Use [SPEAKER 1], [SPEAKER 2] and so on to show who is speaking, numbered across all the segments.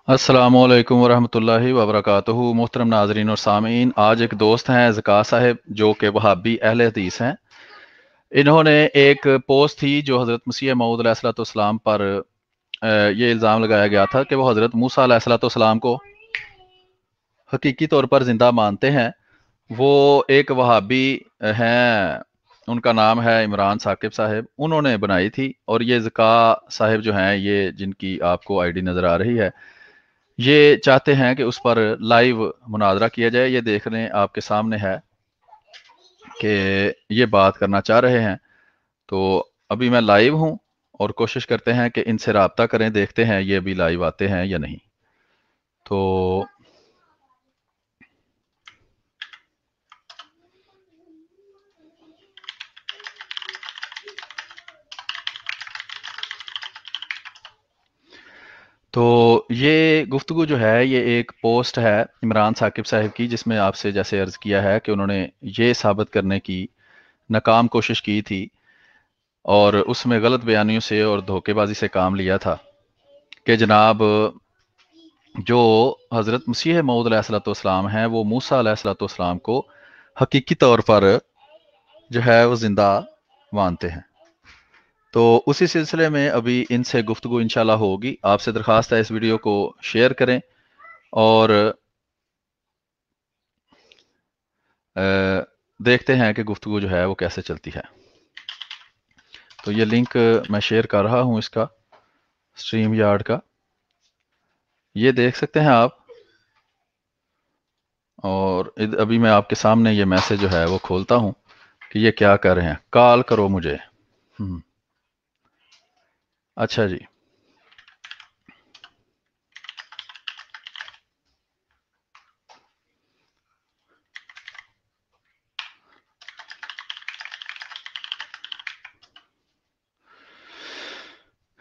[SPEAKER 1] अस्सलामुअलैकुम वरहमतुल्लाहि वबरकातुहू। मोहतरम नाजरीन और सामीन, आज एक दोस्त हैं ज़का साहब जो कि वहाबी अहले हदीस हैं। इन्होंने एक पोस्ट थी जो हज़रत मसीह मऊद अलैहिस्सलाम पर ये इल्ज़ाम लगाया गया था कि वो हज़रत मूसा अलैहिस्सलाम को हकीकी तौर पर ज़िंदा मानते हैं। वो एक वहाबी हैं, उनका नाम है इमरान साकिब साहब, उन्होंने बनाई थी। और ये ज़का साहब जो हैं, ये जिनकी आपको आईडी नज़र आ रही है, ये चाहते हैं कि उस पर लाइव मुनाजरा किया जाए। ये देख लें, आपके सामने है कि ये बात करना चाह रहे हैं। तो अभी मैं लाइव हूं और कोशिश करते हैं कि इनसे रब्ता करें, देखते हैं ये अभी लाइव आते हैं या नहीं। तो ये गुफ्तगू जो है, ये एक पोस्ट है इमरान साकिब साहब की, जिसमें आपसे जैसे अर्ज़ किया है कि उन्होंने ये साबित करने की नाकाम कोशिश की थी और उसमें गलत बयानियों से और धोखेबाजी से काम लिया था कि जनाब, जो हज़रत मसीह मऊद अलैहिस्सलाम हैं, वो मूसा अलैहिस्सलाम को हकीकी तौर पर जो है वो ज़िंदा मानते हैं। तो उसी सिलसिले में अभी इनसे गुफ्तगू इंशाल्लाह होगी। आपसे दरख्वास्त है इस वीडियो को शेयर करें और देखते हैं कि गुफ्तगू जो है वो कैसे चलती है। तो ये लिंक मैं शेयर कर रहा हूँ इसका, स्ट्रीम यार्ड का, ये देख सकते हैं आप। और अभी मैं आपके सामने ये मैसेज जो है वो खोलता हूँ कि ये क्या कर रहे हैं। कॉल करो मुझे। अच्छा जी।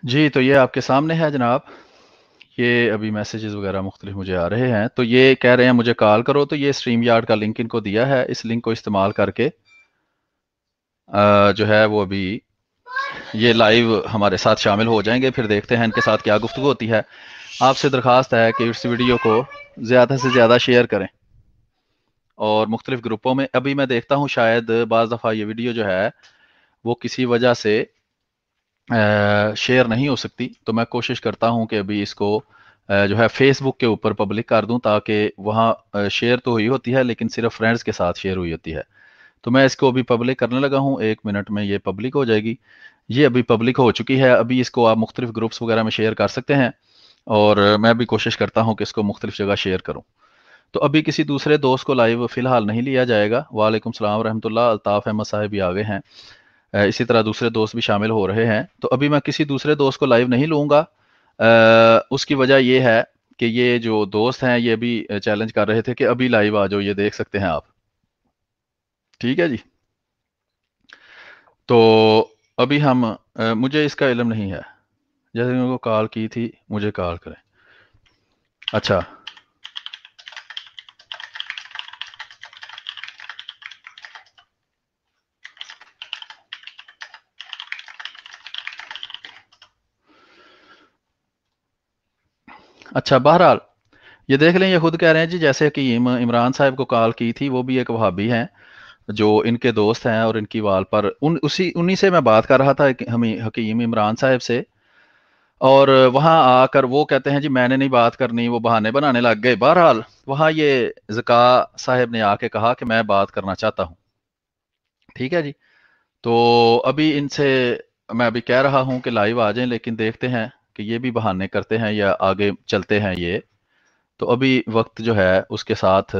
[SPEAKER 1] जी, तो ये आपके सामने है जनाब। ये अभी मैसेजेस वगैरह मुख्तलिफ मुझे आ रहे हैं। तो ये कह रहे हैं मुझे कॉल करो, तो ये स्ट्रीम यार्ड का लिंक इनको दिया है। इस लिंक को इस्तेमाल करके जो है वो अभी ये लाइव हमारे साथ शामिल हो जाएंगे। फिर देखते हैं इनके साथ क्या गुफ्तगू होती है। आपसे दरख्वास्त है कि इस वीडियो को ज़्यादा से ज़्यादा शेयर करें और मुख्तलिफ ग्रुपों में। अभी मैं देखता हूँ शायद बाज़ दफ़ा ये वीडियो जो है वो किसी वजह से शेयर नहीं हो सकती। तो मैं कोशिश करता हूं कि अभी इसको जो है फेसबुक के ऊपर पब्लिक कर दूं, ताकि वहां शेयर तो हुई होती है लेकिन सिर्फ फ्रेंड्स के साथ शेयर हुई होती है। तो मैं इसको अभी पब्लिक करने लगा हूं, 1 मिनट में ये पब्लिक हो जाएगी। ये अभी पब्लिक हो चुकी है। अभी इसको आप मुख्तलिफ ग्रुप्स वगैरह में शेयर कर सकते हैं और मैं भी कोशिश करता हूँ कि इसको मुख्तलिफ जगह शेयर करूँ। तो अभी किसी दूसरे दोस्त को लाइव फिलहाल नहीं लिया जाएगा। वालेकुम सलाम रहमतुल्लाह, अल्ताफ़ अहमद साहब भी आ गए हैं। इसी तरह दूसरे दोस्त भी शामिल हो रहे हैं। तो अभी मैं किसी दूसरे दोस्त को लाइव नहीं लूँगा। उसकी वजह ये है कि ये जो दोस्त हैं ये भी चैलेंज कर रहे थे कि अभी लाइव आ जाओ। ये देख सकते हैं आप। ठीक है जी। तो अभी हम मुझे इसका इल्म नहीं है। जैसे उनको कॉल की थी, मुझे कॉल करें। अच्छा। अच्छा, बहरहाल ये देख लें, ये खुद कह रहे हैं जी, जैसे कि इमरान साहब को कॉल की थी, वो भी एक वहाबी हैं जो इनके दोस्त हैं और इनकी वाल पर उन्हीं से मैं बात कर रहा था, हम हकीम इमरान साहब से। और वहां आकर वो कहते हैं जी मैंने नहीं बात करनी, वो बहाने बनाने लग गए। बहरहाल वहां ये ज़का साहब ने आके कहा कि मैं बात करना चाहता हूँ। ठीक है जी। तो अभी इनसे मैं अभी कह रहा हूँ कि लाइव आ जाएं, लेकिन देखते हैं कि ये भी बहाने करते हैं या आगे चलते हैं ये। तो अभी वक्त जो है उसके साथ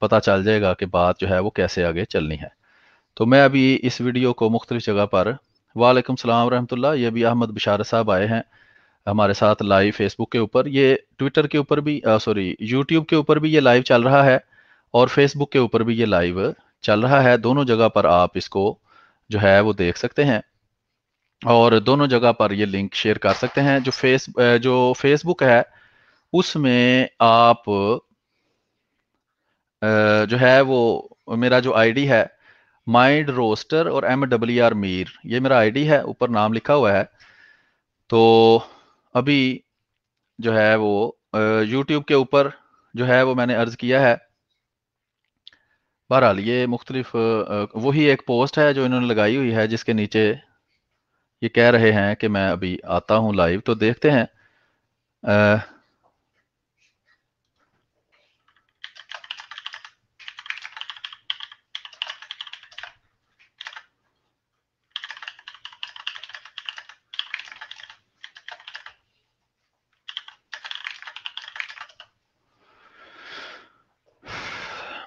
[SPEAKER 1] पता चल जाएगा कि बात जो है वो कैसे आगे चलनी है। तो मैं अभी इस वीडियो को मुख्तलिफ जगह पर, वालेकुम सलाम रहमतुल्लाह, ये भी अहमद बिशारत साहब आए हैं हमारे साथ लाइव फेसबुक के ऊपर। ये ट्विटर के ऊपर भी, सॉरी, यूट्यूब के ऊपर भी ये लाइव चल रहा है और फेसबुक के ऊपर भी ये लाइव चल रहा है। दोनों जगह पर आप इसको जो है वो देख सकते हैं और दोनों जगह पर ये लिंक शेयर कर सकते हैं। जो फेसबुक है उसमें आप जो है वो मेरा जो आईडी है, माइंड रोस्टर और MWR मीर, ये मेरा आईडी है, ऊपर नाम लिखा हुआ है। तो अभी जो है वो یوٹیوب کے اوپر جو ہے وہ میں نے عرض کیا ہے. بہرحال یہ مختلف وہی ایک پوسٹ ہے جو انہوں نے لگائی ہوئی ہے جس کے نیچے یہ کہہ رہے ہیں کہ میں ابھی آتا ہوں لائیو تو دیکھتے ہیں.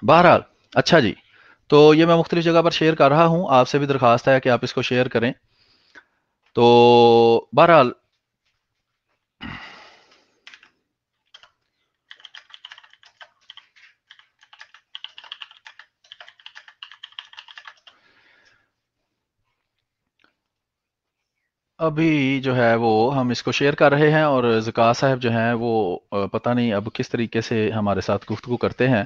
[SPEAKER 1] بہرحال اچھا جی، تو یہ میں مختلف جگہ پر شیئر کر رہا ہوں. آپ سے بھی درخواست ہے کہ آپ اس کو شیئر کریں. تو بہرحال ابھی جو ہے وہ ہم اس کو شیئر کر رہے ہیں اور ذکا صاحب جو ہیں وہ پتہ نہیں اب کس طریقے سے ہمارے ساتھ گفتگو کرتے ہیں،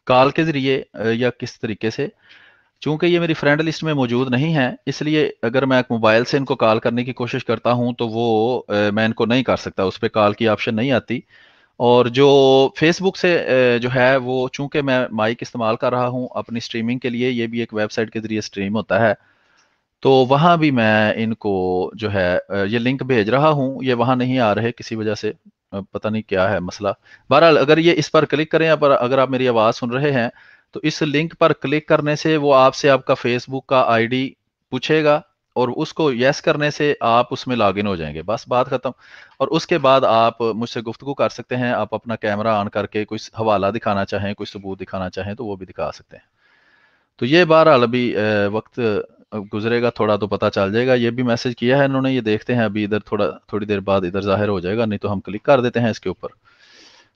[SPEAKER 1] کال کے ذریعے یا کس طریقے سے. چونکہ یہ میری فرینڈ لسٹ میں موجود نہیں ہے اس لیے اگر میں موبائل سے ان کو کال کرنے کی کوشش کرتا ہوں تو وہ میں ان کو نہیں کر سکتا، اس پہ کال کی آپشن نہیں آتی. اور جو فیس بک سے جو ہے وہ چونکہ میں مائک استعمال کر رہا ہوں اپنی سٹریمنگ کے لیے، یہ بھی ایک ویب سائٹ کے ذریعے سٹریم ہوتا ہے، تو وہاں بھی میں ان کو جو ہے یہ لنک بھیج رہا ہوں. یہ وہاں نہیں آ رہے کسی وجہ سے، پتہ نہیں کیا ہے مسئلہ. بہرحال اگر یہ اس پر کلک کریں اگر آپ میری آواز سن رہے ہیں تو اس لنک پر کلک کرنے سے وہ آپ سے آپ کا فیس بک کا آئی ڈی پوچھے گا اور اس کو یس کرنے سے آپ اس میں لاگ ان ہو جائیں گے، بس بات ختم. اور اس کے بعد آپ مجھ سے گفتگو کر سکتے ہیں، آپ اپنا کیمرہ آن کر کے کوئی حوالہ دکھانا چاہیں، کوئی ثبوت دکھانا چاہیں تو وہ بھی دکھا سکتے ہیں. تو یہ بہرحال ابھی وقت گزرے گا تھوڑا تو پتہ چل جائے گا. یہ بھی میسج کیا ہے انہوں نے، یہ دیکھتے ہیں ابھی ادھر تھوڑی دیر بعد ادھر ظاہر ہو جائے گا، نہیں تو ہم کلک کر دیتے ہیں اس کے اوپر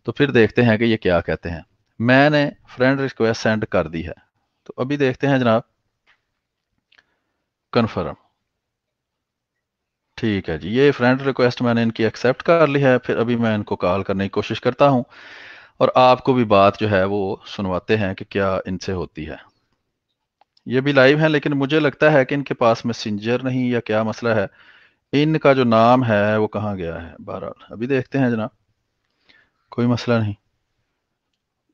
[SPEAKER 1] تو پھر دیکھتے ہیں کہ یہ کیا کہتے ہیں. میں نے فرینڈ ریکویسٹ سینڈ کر دی ہے تو ابھی دیکھتے ہیں جناب. کنفرم، ٹھیک ہے جی، یہ فرینڈ ریکویسٹ میں نے ان کی ایکسیپٹ کر لی ہے. پھر ابھی میں ان کو کال کرنے کی کوشش کرتا ہوں اور آپ کو بھی بات جو ہے وہ سنواتے ہیں کہ کیا ان سے ہوتی ہے. یہ بھی لائیو ہیں لیکن مجھے لگتا ہے کہ ان کے پاس میسنجر نہیں یا کیا مسئلہ ہے. ان کا جو نام ہے وہ کہاں گیا ہے. بہرحال ابھی دیکھتے ہیں جناب، کوئی مسئلہ نہیں.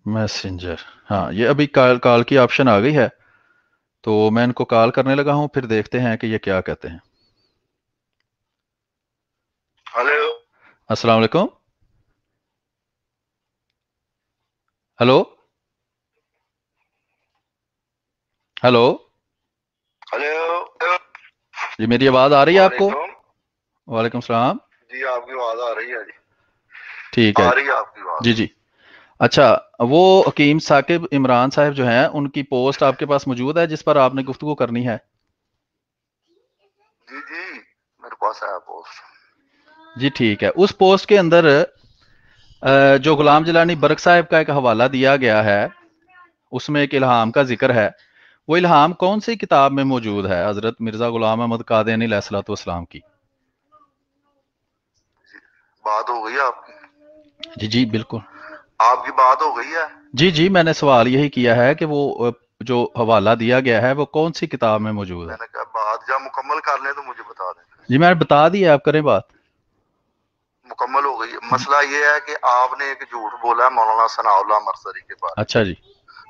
[SPEAKER 1] میسنجر، ہاں یہ ابھی کال کی آپشن آ گئی ہے تو میں ان کو کال کرنے لگا ہوں. پھر دیکھتے ہیں کہ یہ کیا کہتے ہیں. ہلو، السلام علیکم. ہلو ہلو،
[SPEAKER 2] ہلو
[SPEAKER 1] جی میری آواز آ رہی ہے آپ کو؟ وعلیکم السلام.
[SPEAKER 2] جی آپ کی آواز آ رہی ہے جی.
[SPEAKER 1] ٹھیک ہے
[SPEAKER 2] آ رہی ہے آپ کی آواز.
[SPEAKER 1] جی جی. اچھا، وہ حکیم ثاقب عمران صاحب جو ہیں ان کی پوسٹ آپ کے پاس موجود ہے جس پر آپ نے گفتگو کرنی ہے؟
[SPEAKER 2] جی جی میرے پاس ہے پوسٹ.
[SPEAKER 1] جی ٹھیک ہے. اس پوسٹ کے اندر جو غلام جیلانی برق صاحب کا ایک حوالہ دیا گیا ہے اس میں ایک الہام کا ذکر ہے. وہ الہام کون سی کتاب میں موجود ہے حضرت مرزا غلام احمد قادیانی علیہ الصلوۃ والسلام کی؟
[SPEAKER 2] بات ہو گئی آپ کی؟
[SPEAKER 1] جی جی بالکل
[SPEAKER 2] آپ کی بات ہو گئی ہے.
[SPEAKER 1] جی جی، میں نے سوال یہی کیا ہے کہ وہ جو حوالہ دیا گیا ہے وہ کون سی کتاب میں موجود ہے؟
[SPEAKER 2] میں نے کہا بات جب مکمل کر لیں تو مجھے بتا دیں.
[SPEAKER 1] جی میں نے بتا دی ہے، آپ کریں بات.
[SPEAKER 2] مکمل ہو گئی. مسئلہ یہ ہے کہ آپ نے ایک جھوٹ بولا ہے مولانا ثناء اللہ مرسری کے بارے میں.
[SPEAKER 1] اچھا جی،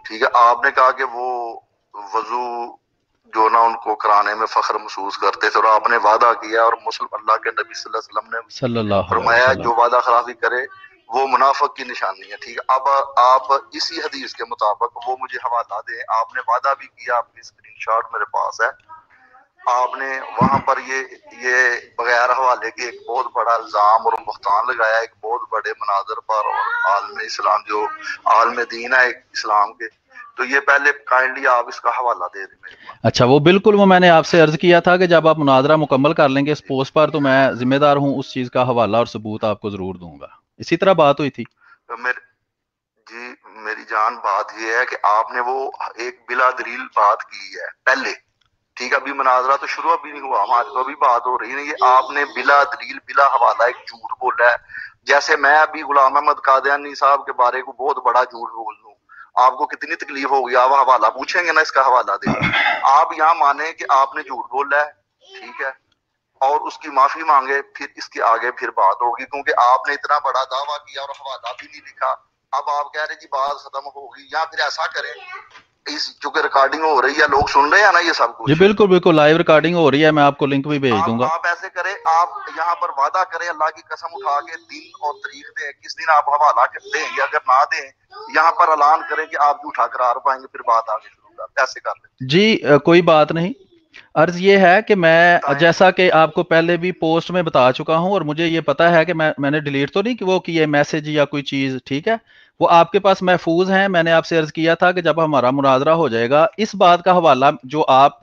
[SPEAKER 2] ٹھیک ہے، آپ نے کہا کہ وہ وضو جو نا ان کو کرانے میں فخر محسوس کرتے تھے اور آپ نے وعدہ کیا اور مسلم اللہ کے نبی صلی اللہ علیہ وسلم نے
[SPEAKER 1] صلی اللہ علیہ
[SPEAKER 2] فرمایا
[SPEAKER 1] وسلم.
[SPEAKER 2] جو وعدہ خلافی کرے وہ منافق کی نشانی ہے. ٹھیک ہے، اب آپ اسی حدیث کے مطابق وہ مجھے حوالہ دیں. آپ نے وعدہ بھی کیا، آپ کی اسکرین شاٹ میرے پاس ہے. آپ نے وہاں پر یہ بغیر حوالے کے ایک بہت بڑا الزام اور بہتان لگایا ایک بہت بڑے مناظر پر اور عالم اسلام جو عالم دین ہے اسلام کے. تو یہ پہلے کائنڈلی آپ اس کا حوالہ دے دیں میرے پاس.
[SPEAKER 1] اچھا، وہ بالکل وہ میں نے آپ سے عرض کیا تھا کہ جب آپ مناظرہ مکمل کر لیں گے اس پوسٹ پر تو میں ذمہ دار ہوں، اس چیز کا حوالہ اور ثبوت آپ کو ضرور دوں گا. اسی طرح بات ہوئی تھی.
[SPEAKER 2] جی میری جان بات یہ ہے کہ آپ نے وہ ایک بلا دلیل بات کی ہے پہلے. ٹھیک ہے، ابھی مناظرہ تو شروع ابھی نہیں ہوا، ہماری تو ابھی بات ہو رہی ہے. یہ آپ نے بلا دلیل بلا حوالہ ایک جھوٹ بولا ہے. جیسے میں ابھی غلام احمد قادیانی صاحب کے بارے کو بہت بڑا جھوٹ بول دوں، آپ کو کتنی تکلیف ہوگی؟ آپ حوالہ پوچھیں گے نا، اس کا حوالہ دیں. آپ یہاں مانیں کہ آپ نے جھوٹ بولا ہے. ٹھیک ہے، اور اس کی معافی مانگے, پھر اس کے آگے پھر بات ہوگی, کیونکہ آپ نے اتنا بڑا دعویٰ کیا اور حوالہ بھی نہیں لکھا. اب آپ کہہ رہے جی بات ختم ہوگی, یا پھر ایسا کریں, اس چونکہ ریکارڈنگ ہو رہی ہے, لوگ سن رہے ہیں نا یہ سب
[SPEAKER 1] جی
[SPEAKER 2] کچھ,
[SPEAKER 1] بالکل بالکل لائیو ریکارڈنگ ہو رہی ہے, میں آپ کو لنک بھی بھیج دوں گا.
[SPEAKER 2] آپ ایسے کریں, آپ یہاں پر وعدہ کریں, اللہ کی قسم اٹھا کے دن اور تاریخ دیں, کس دن آپ حوالہ دیں گے, اگر نہ دیں یہاں پر اعلان کریں کہ آپ جھوٹا قرار پائیں گے, پھر بات آگے شروع کر, ایسے کر لیں.
[SPEAKER 1] جی کوئی بات نہیں. عرض یہ ہے کہ میں جیسا کہ آپ کو پہلے بھی پوسٹ میں بتا چکا ہوں, اور مجھے یہ پتا ہے کہ میں نے ڈیلیٹ تو نہیں کہ وہ کیے میسج یا کوئی چیز, ٹھیک ہے, وہ آپ کے پاس محفوظ ہیں. میں نے آپ سے عرض کیا تھا کہ جب ہمارا مناظرہ ہو جائے گا, اس بات کا حوالہ جو آپ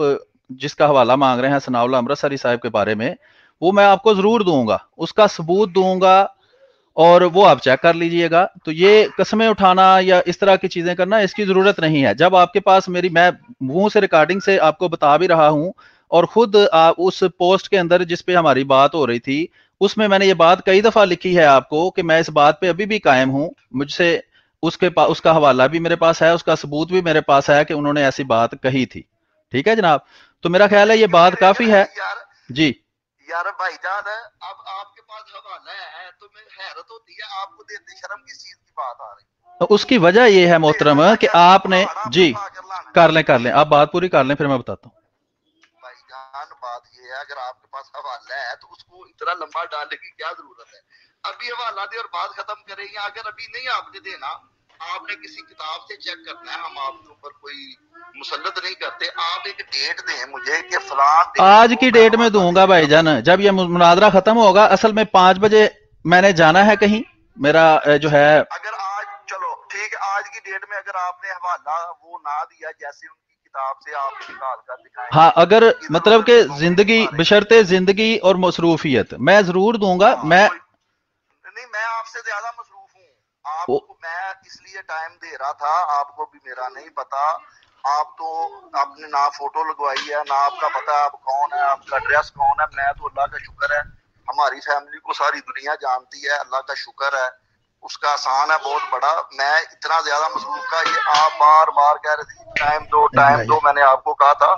[SPEAKER 1] جس کا حوالہ مانگ رہے ہیں ثناء اللہ امرتسری صاحب کے بارے میں, وہ میں آپ کو ضرور دوں گا, اس کا ثبوت دوں گا, اور وہ آپ چیک کر لیجئے گا. تو یہ قسمیں اٹھانا یا اس طرح کی چیزیں کرنا, اس کی ضرورت نہیں ہے. جب آپ کے پاس میں منہ سے ریکارڈنگ سے آپ کو بتا بھی رہا ہوں, اور خود اس پوسٹ کے اندر جس پہ ہماری بات ہو رہی تھی, اس میں نے یہ بات کئی دفعہ لکھی ہے آپ کو کہ میں اس بات پہ ابھی بھی قائم ہوں. مجھ سے اس کا حوالہ بھی میرے پاس ہے, اس کا ثبوت بھی میرے پاس ہے کہ انہوں نے ایسی بات کہی تھی. ٹھیک ہے جناب, تو میرا خیال ہے یہ بات کافی ہے. جی
[SPEAKER 2] یار بھائی جان, اب آپ کے پاس حوالہ ہے تو میں حیرت ہوتی ہے, آپ کو دیتے شرم کس چیز کی بات آ رہی ہے.
[SPEAKER 1] اس کی وجہ یہ ہے محترم کہ آپ نے, جی کر لیں, آپ بات پوری کر لیں, پھر میں بتاتا ہوں.
[SPEAKER 2] بھائی جان بات یہ ہے, اگر آپ کے پاس حوالہ ہے تو اس کو اتنا لمبا ڈالنے کی کیا ضرورت ہے. ابھی حوالہ دے اور بات ختم کریں, یا اگر ابھی نہیں آپ نے دینا, آپ نے کسی کتاب سے چیک کرنا ہے, ہم آپ کے اوپر کوئی مسلط نہیں کرتے. آپ ایک ڈیٹ دیں مجھے کہ فلاں
[SPEAKER 1] آج کی ڈیٹ میں دوں گا بھائی جان, جب یہ مناظرہ ختم ہوگا. اصل میں 5 بجے میں نے جانا ہے کہیں, میرا جو ہے,
[SPEAKER 2] اگر آج چلو ٹھیک ہے, آج کی ڈیٹ میں اگر آپ نے حوالہ وہ نہ دیا, جیسے ان کی کتاب سے آپ نکال کر دکھائیں,
[SPEAKER 1] ہاں اگر مطلب کہ زندگی بشرط زندگی اور مصروفیت, میں ضرور دوں گا. میں
[SPEAKER 2] نہیں, میں آپ سے زیادہ مصروف ہوں. آپ کو میں اس لیے ٹائم دے رہا تھا, آپ کو بھی میرا نہیں پتا. آپ تو آپ نے نہ فوٹو لگوائی ہے, نہ آپ کا پتا آپ کون ہے, آپ کا ایڈریس کون ہے. میں تو اللہ کا شکر ہے, ہماری فیملی کو ساری دنیا جانتی ہے, اللہ کا شکر ہے, اس کا احسان ہے بہت بڑا. میں اتنا زیادہ مصروف تھا, یہ آپ بار بار کہہ رہے تھے ٹائم دو, میں نے آپ کو کہا تھا.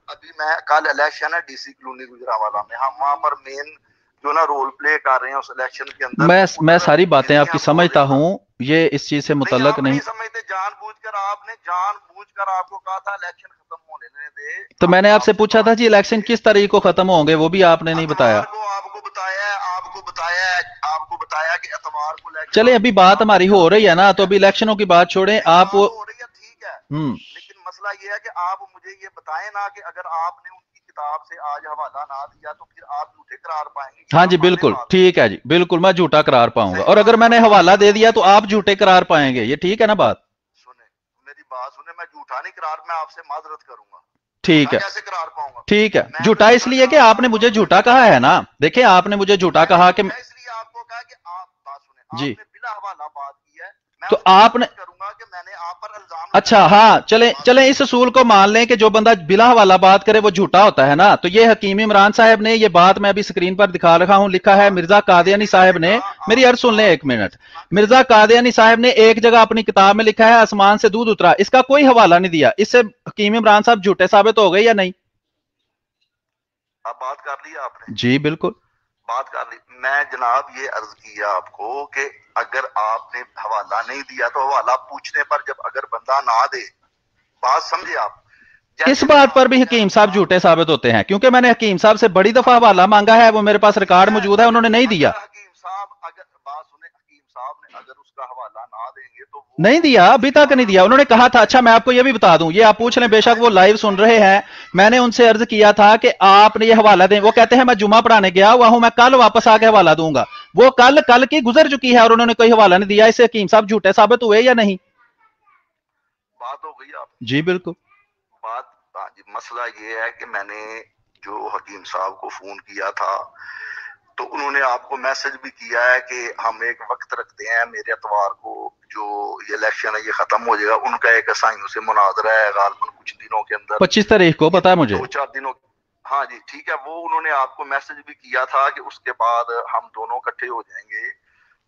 [SPEAKER 2] ابھی میں کل الیکشن ہے ڈی سی کالونی گجرانوالہ میں, ہم وہاں پر مین جو نا رول پلے کر رہے ہیں اس الیکشن کے اندر.
[SPEAKER 1] میں ساری باتیں آپ کی سمجھتا ہوں, یہ اس چیز سے متعلق نہیں
[SPEAKER 2] سمجھتے, جان بوجھ کر آپ کو کہا تھا الیکشن ختم ہونے دے.
[SPEAKER 1] تو میں نے آپ سے پوچھا تھا جی الیکشن کس تاریخ کو ختم ہوں گے, وہ بھی آپ نے نہیں بتایا.
[SPEAKER 2] آپ کو بتایا کہ اتوار کو الیکشن.
[SPEAKER 1] چلے ابھی بات ہماری ہو رہی ہے نا, تو ابھی الیکشنوں کی بات چھوڑیں آپ.
[SPEAKER 2] ہو رہی ہے ٹھیک ہے, لیکن مسئلہ یہ ہے کہ آپ مجھے یہ بتائیں نا کہ اگر آپ نے ان کی کتاب سے آج حوالہ نہ دیا تو پھر آپ جھوٹے قرار پائیں گے.
[SPEAKER 1] ہاں جی بالکل ٹھیک ہے جی, بالکل میں جھوٹا قرار پاؤں گا, اور اگر میں نے حوالہ دے دیا تو آپ جھوٹے قرار پائیں گے. یہ ٹھیک ہے نا بات؟
[SPEAKER 2] سنیں میری بات سنیں, میں جھوٹا نہیں قرار, میں آپ سے معذرت کروں گا.
[SPEAKER 1] ٹھیک ہے
[SPEAKER 2] کیسے قرار پاؤں گا؟
[SPEAKER 1] ٹھیک ہے, جھوٹا اس لیے کہ آپ نے مجھے جھوٹا کہا ہے نا. دیکھیں آپ نے مجھے جھوٹا کہا کہ
[SPEAKER 2] اس لیے آپ کو کہا کہ آپ بات سنیں,
[SPEAKER 1] جی
[SPEAKER 2] آپ نے بلا حوالہ بات کی ہے, میں
[SPEAKER 1] تو
[SPEAKER 2] اس کو
[SPEAKER 1] آپ نے,
[SPEAKER 2] کروں گا کہ میں نے آپ پر الزام.
[SPEAKER 1] اچھا ہاں چلیں اس اصول کو مان لیں کہ جو بندہ بلا حوالہ بات کرے وہ جھوٹا ہوتا ہے نا. تو یہ حکیم عمران صاحب نے یہ بات میں ابھی سکرین پر دکھا رکھا ہوں, لکھا ہے مرزا قادیانی صاحب نے. میری عرض سن لیں ایک منٹ. مرزا قادیانی صاحب نے ایک جگہ اپنی کتاب میں لکھا ہے آسمان سے دودھ اترا, اس کا کوئی حوالہ نہیں دیا. اس سے حکیم عمران صاحب جھوٹے ثابت ہو گئے یا نہیں؟
[SPEAKER 2] اب بات کر لی آپ نے؟
[SPEAKER 1] جی بالکل
[SPEAKER 2] بات کر لی. میں جناب یہ عرض کیا آپ کو کہ اگر آپ نے حوالہ نہیں دیا تو حوالہ پوچھنے پر جب اگر بندہ نہ دے, بات سمجھے آپ,
[SPEAKER 1] اس بات پر بھی حکیم صاحب جھوٹے ثابت ہوتے ہیں, کیونکہ میں نے حکیم صاحب سے بڑی دفعہ حوالہ مانگا ہے, وہ میرے پاس ریکارڈ موجود ہے, انہوں نے نہیں دیا.
[SPEAKER 2] حکیم صاحب اگر بات سنیں, حکیم صاحب نے اگر اس کا حوالہ نہ دیں گے تو
[SPEAKER 1] نہیں دیا, ابھی تک نہیں دیا. انہوں نے کہا تھا, اچھا میں آپ کو یہ بھی بتا دوں, یہ آپ پوچھ لیں, بے شک وہ لائیو سن رہے ہیں. میں نے ان سے عرض کیا تھا کہ آپ نے یہ حوالہ دیں, وہ کہتے ہیں میں جمعہ پڑھانے گیا ہوا ہوں, میں کل واپس آ کے حوالہ دوں گا. وہ کل کی گزر چکی ہے اور انہوں نے کوئی حوالہ نہیں دیا. اس سے حکیم صاحب جھوٹے ثابت ہوئے یا نہیں؟
[SPEAKER 2] بات ہو گئی آپ
[SPEAKER 1] جی بالکل.
[SPEAKER 2] بات مسئلہ یہ ہے کہ میں نے جو حکیم صاحب کو فون کیا تھا تو انہوں نے آپ کو میسج بھی کیا ہے کہ ہم ایک وقت رکھتے ہیں, میرے اتوار کو جو یہ الیکشن ہے یہ ختم ہو جائے گا. ان کا ایک عیسائیوں سے مناظرہ ہے غالباً کچھ دنوں کے اندر,
[SPEAKER 1] 25 تاریخ کو, پتا ہے مجھے
[SPEAKER 2] 2-4 دنوں. ہاں جی ٹھیک ہے, وہ انہوں نے آپ کو میسج بھی کیا تھا کہ اس کے بعد ہم دونوں اکٹھے ہو جائیں گے.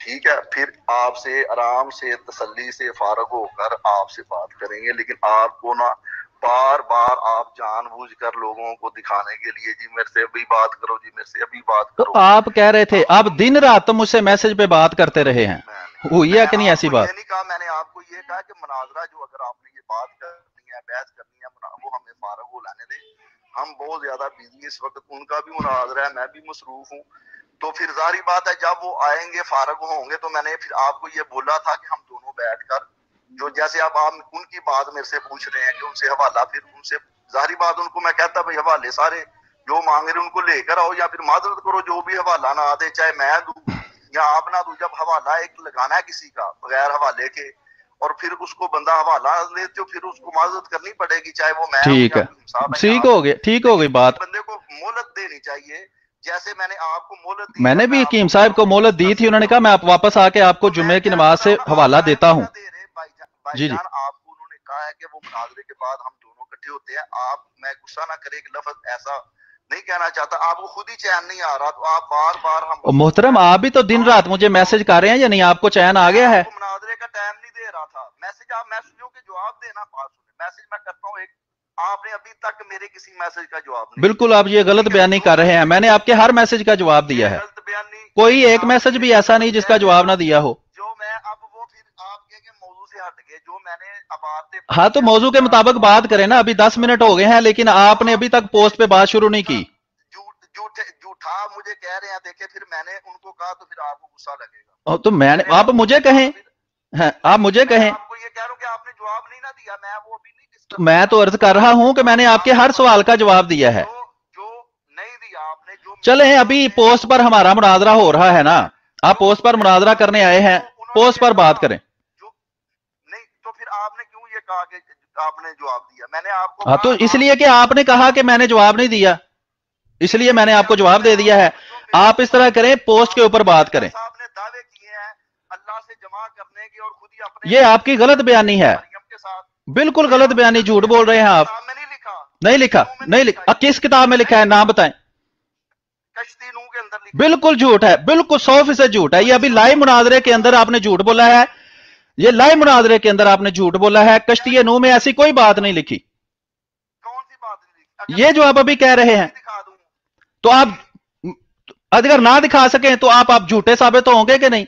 [SPEAKER 2] ٹھیک ہے, پھر آپ سے آرام سے تسلی سے فارغ ہو کر آپ سے بات کریں گے. لیکن آپ کو نا बार बार आप जानबूझ कर लोगों को दिखाने के लिए जी मेरे से अभी बात करो, जी मेरे से अभी बात
[SPEAKER 1] तो
[SPEAKER 2] करो।
[SPEAKER 1] आप कह रहे थे, आप दिन रात तो मुझसे मैसेज पे बात करते रहे हैं, हुई है कि नहीं ऐसी बात?
[SPEAKER 2] नहीं कहा, मैंने आपको ये कहा कि मुनाजरा जो अगर आपने ये बात करनी है, बहस करनी है, वो हमें फारग हो लाने दे, हम बहुत ज्यादा बिजी इस वक्त, उनका भी मुनाजरा है, मैं भी मसरूफ हूँ। तो फिर जाहिर बात है जब वो आएंगे फारग होंगे तो मैंने फिर आपको ये बोला था कि हम दोनों बैठकर, जो जैसे अब आप उनकी बात मेरे से पूछ रहे हैं कि उनसे हवाला, फिर उनसे जाहिर बात उनको मैं कहता भाई हवाले सारे जो मांग रहे उनको लेकर आओ, या फिर माजरत करो जो भी हवाला ना आते, चाहे मैं दूं या आप ना दूं। जब हवाला एक लगाना है किसी का बगैर हवाले के और फिर उसको बंदा हवाला ले तो फिर उसको माजरत करनी पड़ेगी, चाहे वो मैं
[SPEAKER 1] ठीक है, ठीक हो गई, ठीक हो गई बात।
[SPEAKER 2] बंदे को मोहलत देनी चाहिए, जैसे मैंने आपको मोहलत दी।
[SPEAKER 1] मैंने भी हकीम साहब को मोहलत दी थी, उन्होंने कहा मैं आप वापस आके आपको जुम्मे की नमाज से हवाला देता हूँ। जी जी,
[SPEAKER 2] आपको उन्होंने कहा है कि वो मुनाजरे के बाद हम दोनों इकट्ठे होते हैं। आप, मैं गुस्सा ना करे, एक लफ्ज ऐसा नहीं कहना चाहता, आपको खुद ही चैन नहीं आ रहा तो आप बार बार हम
[SPEAKER 1] मोहतरम आप भी तो दिन रात मुझे मैसेज कर रहे हैं या नहीं, आपको चैन आ गया है?
[SPEAKER 2] मुनाजरे का टाइम नहीं दे रहा था, मैसेज, आप मैसेजों के जवाब देना, बात सुने, मैसेज मैं करता हूँ एक, आपने अभी तक मेरे किसी मैसेज का जवाब नहीं।
[SPEAKER 1] बिल्कुल, आप ये गलत बयानी कर रहे हैं, मैंने आपके हर मैसेज का जवाब दिया है, कोई एक मैसेज भी ऐसा नहीं जिसका जवाब ना दिया हो।
[SPEAKER 2] जो मैं अब वो फिर आपके मौजू से हट गए, जो मैंने अब आपसे,
[SPEAKER 1] हाँ तो मौजू के मुताबिक बात करें ना, अभी 10 मिनट हो गए हैं लेकिन आपने अभी तक पोस्ट पे बात शुरू नहीं की।
[SPEAKER 2] झूठा मुझे कह रहे हैं, देखे फिर मैंने उनको कहा तो फिर आपको गुस्सा लगेगा।
[SPEAKER 1] तो मैंने, आप मुझे कहें, आप मुझे कहें,
[SPEAKER 2] आपको ये कह रहा हूँ कि आपने जवाब नहीं ना दिया, मैं वो भी नहीं,
[SPEAKER 1] तो मैं तो अर्ज कर रहा हूं कि मैंने आपके हर सवाल का जवाब दिया है।
[SPEAKER 2] जो नहीं दिया आपने, जो
[SPEAKER 1] चले अभी पोस्ट पर हमारा मुनाजरा हो रहा है ना, आप पोस्ट पर मुनाजरा करने आए हैं, पोस्ट पर बात करें।
[SPEAKER 2] नहीं तो फिर आपने क्यों ये कहा कि आपने जवाब दिया? मैंने आपको,
[SPEAKER 1] हाँ तो इसलिए कि आपने कहा कि मैंने जवाब नहीं दिया, इसलिए मैंने आपको जवाब दे दिया है। आप इस तरह करें, पोस्ट के ऊपर बात करें।
[SPEAKER 2] आपने दावे किए हैं अल्लाह से जमा करने की और खुद ही अपने,
[SPEAKER 1] ये आपकी गलत बयानी है, बिल्कुल गलत बयानी, झूठ बोल रहे हैं आप। नहीं लिखा, नहीं लिखा, किस किताब में लिखा है नाम बताएं।
[SPEAKER 2] कश्ती नूह के अंदर लिखा।
[SPEAKER 1] बिल्कुल झूठ है, बिल्कुल 100% झूठ है। ये अभी लाइव मुनाजरे के अंदर आपने झूठ बोला है, ये लाइव मुनाजरे के अंदर आपने झूठ बोला है। कश्ती नूह में ऐसी कोई बात नहीं लिखी।
[SPEAKER 2] कौन सी बात नहीं लिखी?
[SPEAKER 1] ये जो आप अभी कह रहे हैं, तो आप अगर ना दिखा सकें तो आप झूठे साबित होंगे कि नहीं?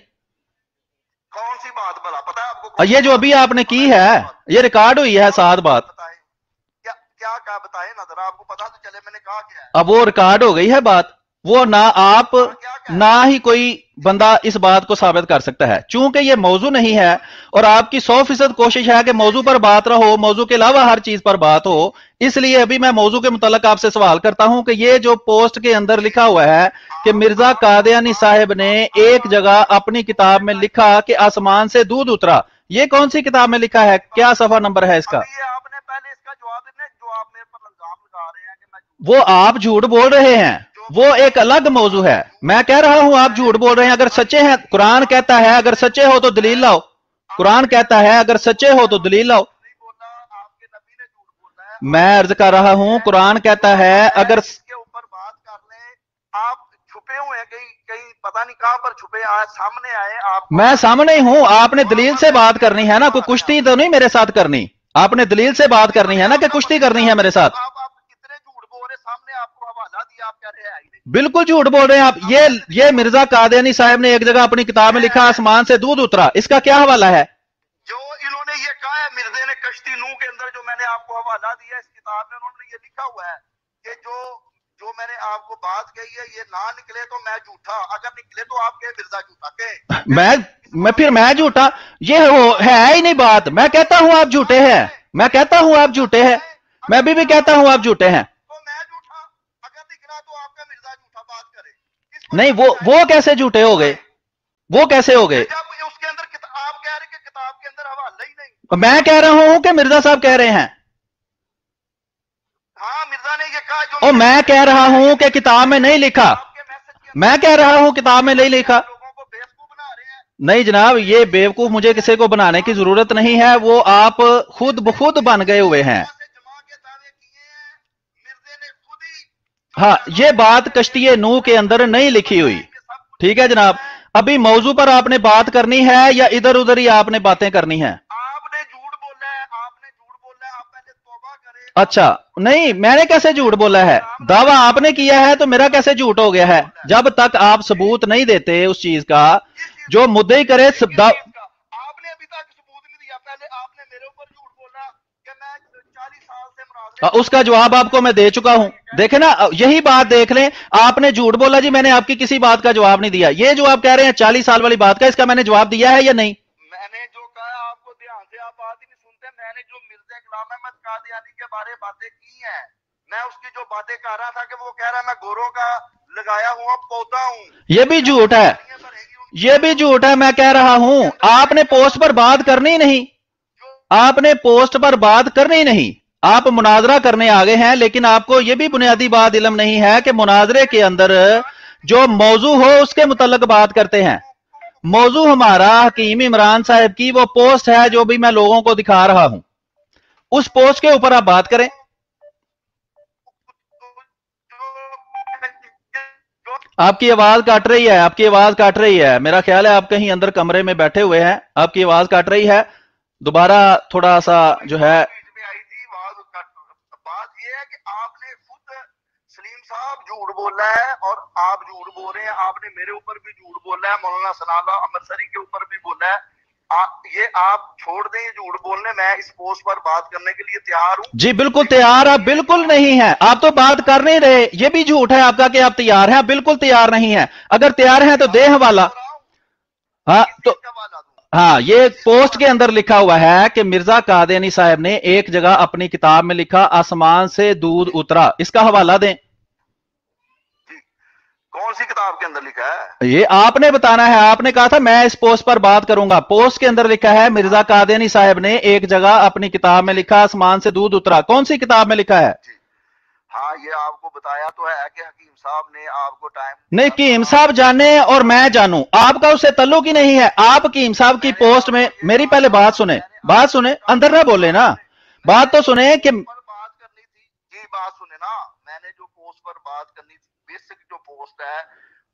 [SPEAKER 2] कौन सी बात भला पता है आपको?
[SPEAKER 1] ये जो अभी आपने की है, ये रिकॉर्ड हुई है, साथ बात।
[SPEAKER 2] क्या क्या बताए ना जरा, आपको पता तो चले मैंने कहा क्या है।
[SPEAKER 1] अब वो रिकॉर्ड हो गई है बात, वो ना आप ना ही कोई बंदा इस बात को साबित कर सकता है। चूंकि ये मौजू नहीं है और आपकी 100% कोशिश है कि मौजू पर बात रहो, मौजू के अलावा हर चीज पर बात हो, इसलिए अभी मैं मौजू के मुताल्लिक आपसे सवाल करता हूं कि ये जो पोस्ट के अंदर लिखा हुआ है कि मिर्जा कादियानी साहब ने एक जगह अपनी किताब में लिखा कि आसमान से दूध उतरा, ये कौन सी किताब में लिखा है, क्या सफा नंबर है इसका?
[SPEAKER 2] आपने पहले इसका जवाब देना, जो आप मेरे पर इल्जाम लगा रहे हैं कि मैं,
[SPEAKER 1] वो आप झूठ बोल रहे हैं, वो एक अलग मौजू है। मैं कह रहा हूं आप झूठ बोल रहे हैं। अगर सच्चे हैं, कुरान कहता है अगर सच्चे हो तो दलील लाओ, कुरान कहता है अगर सच्चे हो तो दलील लाओ। मैं अर्ज कर रहा हूं, कुरान कहता है अगर,
[SPEAKER 2] इसके ऊपर बात कर लें, आप छुपे हुए हैं कहीं कहीं, पता नहीं कहां पर छुपे, आज सामने आए आप।
[SPEAKER 1] मैं सामने ही हूं, आपने दलील से बात करनी है ना, कोई कुश्ती तो नहीं मेरे साथ करनी, आपने दलील से बात करनी है ना कि कुश्ती करनी है मेरे साथ।
[SPEAKER 2] कितने झूठ बोल रहे, सामने आपको हवाला दिया, आप कह रहे हैं
[SPEAKER 1] बिल्कुल झूठ बोल रहे हैं आप। ये मिर्जा कादियानी साहब ने एक जगह अपनी किताब में लिखा आसमान से दूध उतरा, इसका क्या हवाला है?
[SPEAKER 2] जो इन्होंने ये कहा है, मिर्जे ने कश्ती नूह के अंदर, जो मैंने आपको हवाला दिया इस किताब में, उन्होंने ये लिखा हुआ है कि जो मैंने आपको बात कही है, ये ना निकले तो मैं झूठा, अगर निकले तो आप कहे मिर्जा झूठा के।
[SPEAKER 1] फिर मैं झूठा, ये है ही नहीं बात। मैं कहता हूं आप झूठे हैं, मैं कहता हूं आप झूठे हैं, मैं अभी भी कहता हूं आप झूठे हैं। नहीं, वो कैसे झूठे हो गए, वो कैसे हो गए?
[SPEAKER 2] उसके अंदर आप कह रहे कि किताब के अंदर हवाला ही नहीं।
[SPEAKER 1] मैं कह रहा हूं कि मिर्जा साहब कह रहे हैं।
[SPEAKER 2] हाँ, मिर्जा ने ये कहा जो,
[SPEAKER 1] और मैं कह रहा हूं कि किताब में नहीं लिखा, मैं कह रहा हूं किताब में नहीं लिखा।
[SPEAKER 2] लोगों को बेवकूफ बना रहे हैं।
[SPEAKER 1] नहीं जनाब, ये बेवकूफ मुझे किसी को बनाने की जरूरत नहीं है, वो आप खुद ब खुद बन गए हुए हैं। हाँ, ये बात कश्ती नूह के अंदर नहीं लिखी हुई। ठीक है जनाब, अभी मौजू पर आपने बात करनी है या इधर उधर ही आपने बातें करनी है?
[SPEAKER 2] आपने झूठ बोला है, आपने झूठ बोला है, आप पहले तौबा करें,
[SPEAKER 1] अच्छा नहीं, मैंने कैसे झूठ बोला है? दावा आपने किया है तो मेरा कैसे झूठ हो गया है? जब तक आप सबूत नहीं देते उस चीज का, जो मुद्दई करे
[SPEAKER 2] आपने अभी तक सबूत नहीं दिया। पहले आपने मेरे ऊपर झूठ बोला कि मैं 40 साल से मुनाज़रे
[SPEAKER 1] उसका जवाब आपको मैं दे चुका हूं। देखे ना, यही बात देख लें, आपने झूठ बोला जी मैंने आपकी किसी बात का जवाब नहीं दिया। ये जो आप कह रहे हैं 40 साल वाली बात का, इसका मैंने जवाब दिया है या नहीं?
[SPEAKER 2] मैंने जो कहा आपको ध्यान से आप बात ही नहीं सुनते। मैंने जो मिर्जा गुलाम अहमद कादियानी के बारे बातें की हैं, मैं उसकी जो बातें कर रहा था कि वो कह रहा है मैं गोरों का लगाया हुआ पौधा हूं,
[SPEAKER 1] ये भी झूठ है, ये भी झूठ है। मैं कह रहा हूं आपने पोस्ट पर बात करनी नहीं, आपने पोस्ट पर बात करनी नहीं, आप मुनाजरा करने आ गए हैं। लेकिन आपको यह भी बुनियादी बात इल्म नहीं है कि मुनाजरे के अंदर जो मौजू हो उसके मुतल्लिक बात करते हैं। मौजू हमारा हकीम इमरान साहब की वो पोस्ट है जो भी मैं लोगों को दिखा रहा हूं, उस पोस्ट के ऊपर आप बात करें। आपकी आवाज काट रही है, आपकी आवाज काट रही है। मेरा ख्याल है आप कहीं अंदर कमरे में बैठे हुए हैं, आपकी आवाज काट रही है। दोबारा थोड़ा सा जो है,
[SPEAKER 2] बात यह है कि आपने खुद सलीम साहब झूठ बोला है और आप झूठ बोल रहे हैं। आपने मेरे ऊपर भी झूठ बोला है, मौलाना सनाउल्लाह अमृतसरी के ऊपर भी बोला है। ये आप छोड़ दें झूठ बोलने, मैं इस पोस्ट पर बात करने के लिए तैयार हूं।
[SPEAKER 1] जी बिल्कुल तैयार आप बिल्कुल नहीं है, आप तो बात कर नहीं रहे। ये भी झूठ है आपका कि आप तैयार हैं, आप बिल्कुल तैयार नहीं है। अगर तैयार हैं तो दे हवाला। हाँ तो हाँ, ये पोस्ट के अंदर लिखा हुआ है कि मिर्जा कादियानी साहब ने एक जगह अपनी किताब में लिखा आसमान से दूध उतरा, इसका हवाला दें।
[SPEAKER 2] कौन सी किताब के अंदर लिखा है?
[SPEAKER 1] ये आपने बताना है, आपने कहा था मैं इस पोस्ट पर बात करूंगा। पोस्ट के अंदर लिखा है मिर्जा कादियानी साहब ने एक जगह अपनी किताब में लिखा आसमान से दूध उतरा। कौन सी किताब में लिखा है?
[SPEAKER 2] हाँ, ये आपको बताया तो है कि हकीम साहब ने आपको टाइम
[SPEAKER 1] नहीं, हकीम साहब जाने और मैं जानूं, आपका उससे ताल्लुक ही नहीं है। आप हकीम साहब की पोस्ट में, मेरी पहले बात सुने, बात सुने, अंदर ना बोले ना, बात तो सुने कि
[SPEAKER 2] बात करनी थी जी, बात सुने ना। मैंने जो पोस्ट पर बात करनी थी, बेसिक जो पोस्ट है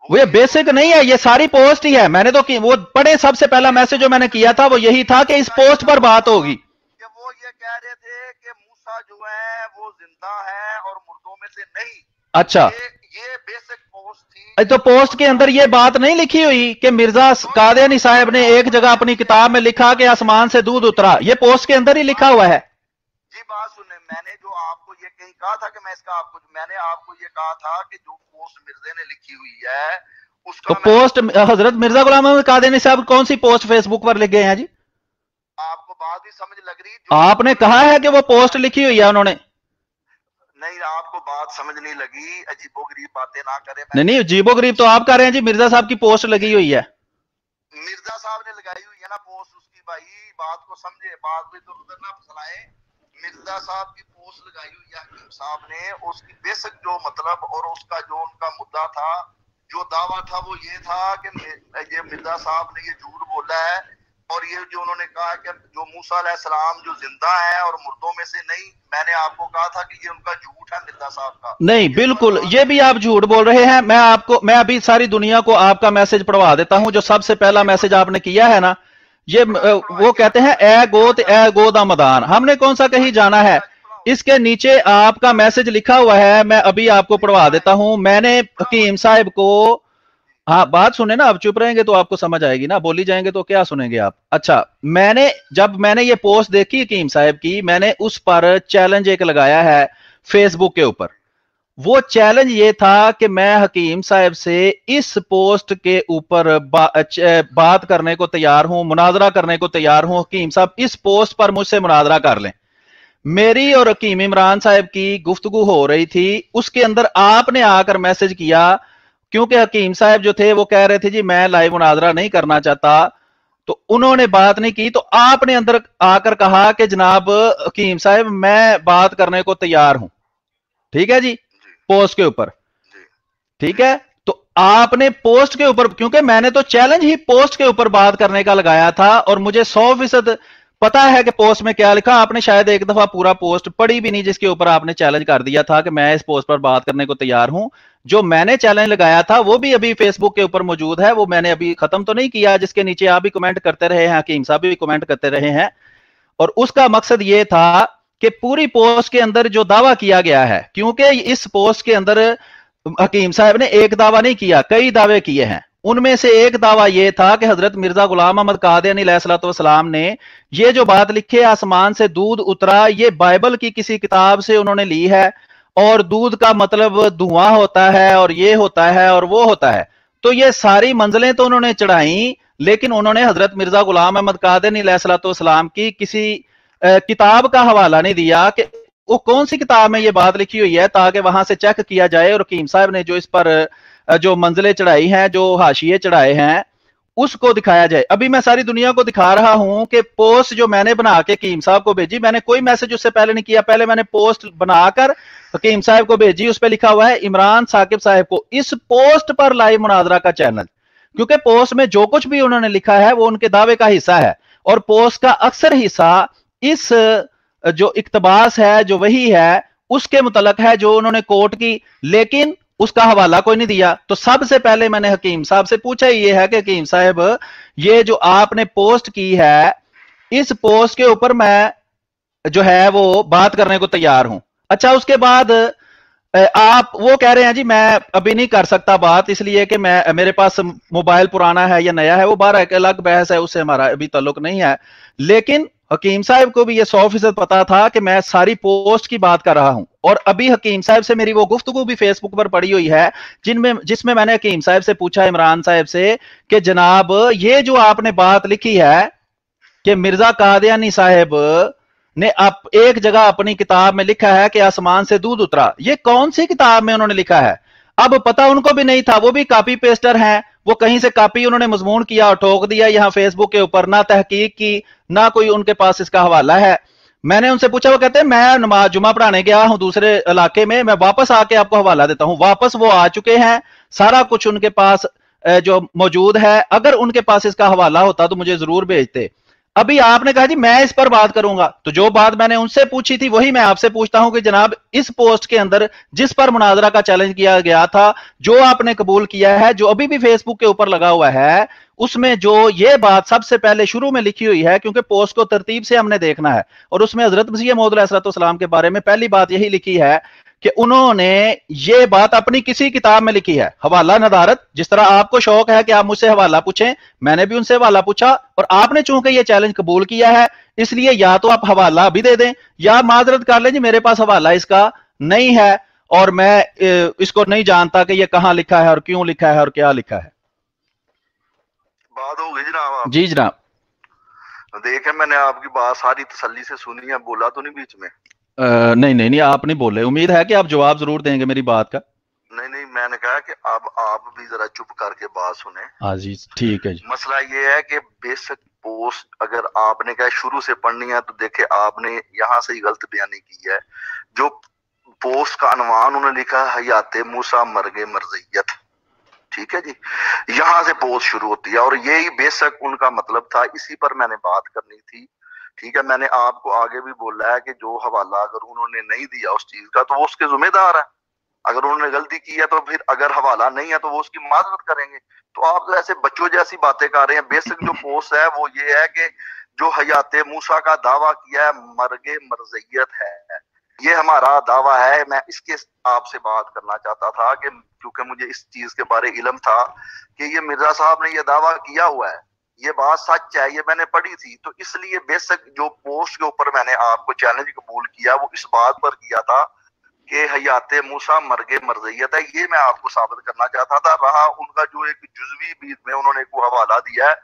[SPEAKER 1] वो ये बेसिक नहीं है, ये सारी पोस्ट ही है। मैंने तो वो पढ़े, सबसे पहला मैसेज जो मैंने किया था वो यही था कि इस पोस्ट पर बात होगी।
[SPEAKER 2] वो ये कह रहे थे कि मूसा जो है वो जिंदा है और मुर्दों में से नहीं।
[SPEAKER 1] अच्छा,
[SPEAKER 2] ये बेसिक पोस्ट थी।
[SPEAKER 1] तो पोस्ट के अंदर ये बात नहीं लिखी हुई कि मिर्जा कादियानी साहब ने एक जगह अपनी किताब में लिखा कि आसमान से दूध उतरा? ये पोस्ट के अंदर ही लिखा हुआ है
[SPEAKER 2] जी। बात सुने, मैंने जो आपको ये कहीं कहा था कि मैं इसका आपको, मैंने आपको ये कहा था कि जो पोस्ट मिर्जे ने लिखी हुई है उसका
[SPEAKER 1] तो पोस्ट हजरत मिर्जा गुलाम अहमद कादियानी साहब कौन सी पोस्ट फेसबुक पर लिख गए हैं जी?
[SPEAKER 2] आपको बात ही समझ लग रही?
[SPEAKER 1] आपने कहा है कि वो पोस्ट लिखी हुई है उन्होंने।
[SPEAKER 2] नहीं, आपको बात समझ नहीं लगी, अजीबोगरीब बातें ना करें।
[SPEAKER 1] नहीं, अजीबोगरीब तो आप कर रहे हैं जी। मिर्जा साहब की पोस्ट लगी हुई है,
[SPEAKER 2] मिर्जा साहब ने लगाई हुई है ना पोस्ट उसकी। भाई बात को समझे, बात भी तो उधर ना फैलाए। मिर्जा साहब की पोस्ट लगाई हुई है हकीम साहब ने, उसकी बेसिक जो मतलब और उसका जो उनका मुद्दा था, जो दावा था, वो ये था कि ये मिर्जा साहब ने ये झूठ बोला है और ये जो उन्होंने कहा कि जो मूसा अलैहिस्सलाम जो जिंदा है और मुर्दों में से नहीं। मैंने आपको कहा था कि ये उनका झूठ है मिर्जा साहब का। नहीं,
[SPEAKER 1] बिल्कुल ये भी आप झूठ बोल रहे हैं। मैं अभी सारी दुनिया को आपका मैसेज पढ़वा देता हूं। जो सबसे पहला मैसेज आपने किया है ना, ये वो कहते हैं ए गो दा मैदान, हमने कौन सा कहीं जाना है। इसके नीचे आपका मैसेज लिखा हुआ है, मैं अभी आपको पढ़वा देता हूं। मैंने हकीम साहब को, हाँ बात सुने ना, अब चुप रहेंगे तो आपको समझ आएगी ना, बोली जाएंगे तो क्या सुनेंगे आप। अच्छा, जब मैंने ये पोस्ट देखी हकीम साहब की, मैंने उस पर चैलेंज एक लगाया है फेसबुक के ऊपर। वो चैलेंज ये था कि मैं हकीम साहब से इस पोस्ट के ऊपर बात करने को तैयार हूं, मुनाजरा करने को तैयार हूं। हकीम साहब इस पोस्ट पर मुझसे मुनाजरा कर लें। मेरी और हकीम इमरान साहब की गुफ्तगू हो रही थी, उसके अंदर आपने आकर मैसेज किया, क्योंकि हकीम साहब जो थे वो कह रहे थे जी मैं लाइव मुनाजरा नहीं करना चाहता, तो उन्होंने बात नहीं की। तो आपने अंदर आकर कहा कि जनाब हकीम साहब मैं बात करने को तैयार हूं, ठीक है जी, पोस्ट के ऊपर, ठीक है। तो आपने पोस्ट के ऊपर, क्योंकि मैंने तो चैलेंज ही पोस्ट के ऊपर बात करने का लगाया था और मुझे 100% पता है कि पोस्ट में क्या लिखा। आपने शायद एक दफा पूरा पोस्ट पढ़ी भी नहीं जिसके ऊपर आपने चैलेंज कर दिया था कि मैं इस पोस्ट पर बात करने को तैयार हूं। जो मैंने चैलेंज लगाया था वो भी अभी फेसबुक के ऊपर मौजूद है, वो मैंने अभी खत्म तो नहीं किया, जिसके नीचे आप भी कमेंट करते रहे हैं, हकीम साहब भी कमेंट करते रहे हैं। और उसका मकसद ये था کہ पूरी पोस्ट के अंदर जो दावा किया गया है, क्योंकि इस पोस्ट के अंदर हकीम साहब ने एक दावा नहीं किया, कई दावे किए हैं। उनमें से एक दावा यह था कि हजरत मिर्जा गुलाम अहमद कादियानी अलैहिस्सलाम ने ये जो बात लिखी है आसमान से दूध उतरा, ये बाइबल की किसी किताब से उन्होंने ली है, और दूध का मतलब धुआं होता है और ये होता है और वो होता है। तो ये सारी मंजिलें तो उन्होंने चढ़ाई, लेकिन उन्होंने हजरत मिर्जा गुलाम अहमद कादियानी अलैहिस्सलाम की किसी किताब का हवाला नहीं दिया कि वो कौन सी किताब में ये बात लिखी हुई है, ताकि वहां से चेक किया जाए और हकीम साहब ने जो इस पर जो मंजिलें चढ़ाई हैं, जो हाशिए चढ़ाए हैं, उसको दिखाया जाए। अभी मैं सारी दुनिया को दिखा रहा हूं कि पोस्ट जो मैंने बना के हकीम साहब को भेजी, मैंने कोई मैसेज उससे पहले नहीं किया, पहले मैंने पोस्ट बनाकर हकीम साहब को भेजी, उस पर लिखा हुआ है इमरान साकिब साहब को इस पोस्ट पर लाइव मुनाजरा का चैनल, क्योंकि पोस्ट में जो कुछ भी उन्होंने लिखा है वो उनके दावे का हिस्सा है, और पोस्ट का अक्सर हिस्सा इस जो इक्तबास है, जो वही है, उसके मुतलक है जो उन्होंने कोट की, लेकिन उसका हवाला कोई नहीं दिया। तो सबसे पहले मैंने हकीम साहब से पूछा ये है कि हकीम साहब, ये जो आपने पोस्ट की है, इस पोस्ट के ऊपर मैं जो है वो बात करने को तैयार हूं। अच्छा, उसके बाद आप वो कह रहे हैं जी मैं अभी नहीं कर सकता बात, इसलिए कि मैं मेरे पास मोबाइल पुराना है या नया है, वो बाहर एक अलग बहस है, उससे हमारा अभी ताल्लुक नहीं है। लेकिन हकीम साहब को भी ये 100% पता था कि मैं सारी पोस्ट की बात कर रहा हूं, और अभी हकीम साहब से मेरी वो गुफ्तगू भी फेसबुक पर पड़ी हुई है जिसमें मैंने हकीम साहब से पूछा, इमरान साहब से, कि जनाब ये जो आपने बात लिखी है कि मिर्जा कादियानी साहब ने आप एक जगह अपनी किताब में लिखा है कि आसमान से दूध उतरा, ये कौन सी किताब में उन्होंने लिखा है? अब पता उनको भी नहीं था, वो भी कॉपी पेस्टर हैं, वो कहीं से कॉपी उन्होंने मजमून किया और ठोक दिया यहाँ फेसबुक के ऊपर, ना तहकीक की, ना कोई उनके पास इसका हवाला है। मैंने उनसे पूछा, वो कहते हैं मैं नमाज जुमा पढ़ाने गया हूं दूसरे इलाके में, मैं वापस आके आपको हवाला देता हूं। वापस वो आ चुके हैं, सारा कुछ उनके पास जो मौजूद है, अगर उनके पास इसका हवाला होता तो मुझे जरूर भेजते। अभी आपने कहा जी मैं इस पर बात करूंगा, तो जो बात मैंने उनसे पूछी थी वही मैं आपसे पूछता हूं कि जनाब इस पोस्ट के अंदर जिस पर मुनाजरा का चैलेंज किया गया था, जो आपने कबूल किया है, जो अभी भी फेसबुक के ऊपर लगा हुआ है, उसमें जो ये बात सबसे पहले शुरू में लिखी हुई है, क्योंकि पोस्ट को तरतीब से हमने देखना है, और उसमें हजरत मसीह मौद अलैहिस्सलाम के बारे में पहली बात यही लिखी है कि उन्होंने ये बात अपनी किसी किताब में लिखी है, हवाला नदारत। जिस तरह आपको शौक है कि आप मुझसे हवाला पूछें, मैंने भी उनसे हवाला पूछा, और आपने चूंकि ये चैलेंज कबूल किया है, इसलिए या तो आप हवाला भी दे दें या माजरत कर लें जी मेरे पास हवाला इसका नहीं है, और मैं इसको नहीं जानता कि ये कहां लिखा है और क्यों लिखा है और क्या लिखा है।
[SPEAKER 2] बात हो गई जनाब?
[SPEAKER 1] जी जनाब।
[SPEAKER 2] देखे, मैंने आपकी बात सारी तसल्ली से सुनी है, बोला तो नहीं बीच में?
[SPEAKER 1] नहीं नहीं नहीं, आप नहीं बोले। उम्मीद है कि आप जवाब जरूर देंगे मेरी बात का।
[SPEAKER 2] नहीं नहीं, मैंने कहा कि अब आप भी जरा चुप करके बात सुने।
[SPEAKER 1] हाँ जी, ठीक है जी।
[SPEAKER 2] मसला ये है कि बेसिक पोस्ट अगर आपने कहा शुरू से पढ़नी है, तो देखे आपने यहाँ से ही गलत बयानी की है। जो पोस्ट का अनवान उन्होंने लिखा है हयाते मूसा मरगे मरज़ियत, ठीक है जी, यहाँ से पोस्ट शुरू होती है, और यही बेशक उनका मतलब था, इसी पर मैंने बात करनी थी। ठीक है, मैंने आपको आगे भी बोला है कि जो हवाला अगर उन्होंने नहीं दिया उस चीज का, तो वो उसके जिम्मेदार है। अगर उन्होंने गलती की है तो फिर अगर हवाला नहीं है तो वो उसकी माजरत करेंगे। तो आप तो ऐसे बच्चों जैसी बातें कर रहे हैं। बेसिक जो पोस्ट है वो ये है कि जो हयाते मूसा का दावा किया है मरगे मरज़ियत है, ये हमारा दावा है। मैं इसके आपसे बात करना चाहता था कि क्योंकि मुझे इस चीज के बारे इल्म था कि ये मिर्जा साहब ने ये दावा किया हुआ है, ये बात सच है, ये मैंने पढ़ी थी। तो इसलिए बेशक जो पोस्ट के ऊपर मैंने आपको चैलेंज कबूल किया वो इस बात पर किया था कि हयाते मूसा मरगे मरज़ियत है, ये मैं आपको साबित करना चाहता था। रहा उनका जो एक जुज़वी बीच में उन्होंने को हवाला दिया है,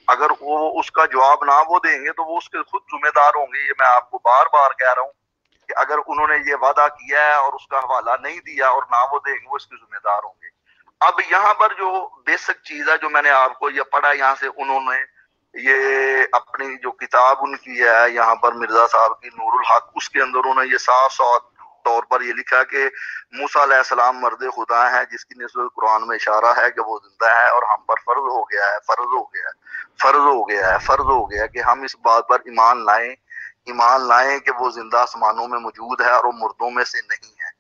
[SPEAKER 2] अगर वो उसका जवाब ना वो देंगे तो वो उसके खुद जिम्मेदार होंगे। ये मैं आपको बार बार कह रहा हूँ कि अगर उन्होंने ये वादा किया है और उसका हवाला नहीं दिया और ना वो देंगे, वो इसके जिम्मेदार होंगे। अब यहाँ पर जो बेसिक चीज है जो मैंने आपको ये पढ़ा, यहाँ से उन्होंने ये अपनी जो किताब उनकी है यहाँ पर मिर्जा साहब की नूरुल हक, उसके अंदर उन्होंने ये साफ साफ तौर पर ये लिखा कि मूसा अलैहिस्सलाम मर्द खुदा है जिसकी निस्बत कुरान में इशारा है कि वो जिंदा है और हम पर फर्ज हो गया है, फर्ज हो गया है, फर्ज हो गया है, फर्ज हो गया है कि हम इस बात पर ईमान लाएं कि वो जिंदा आसमानों में मौजूद है और वो मुर्दों में से नहीं है।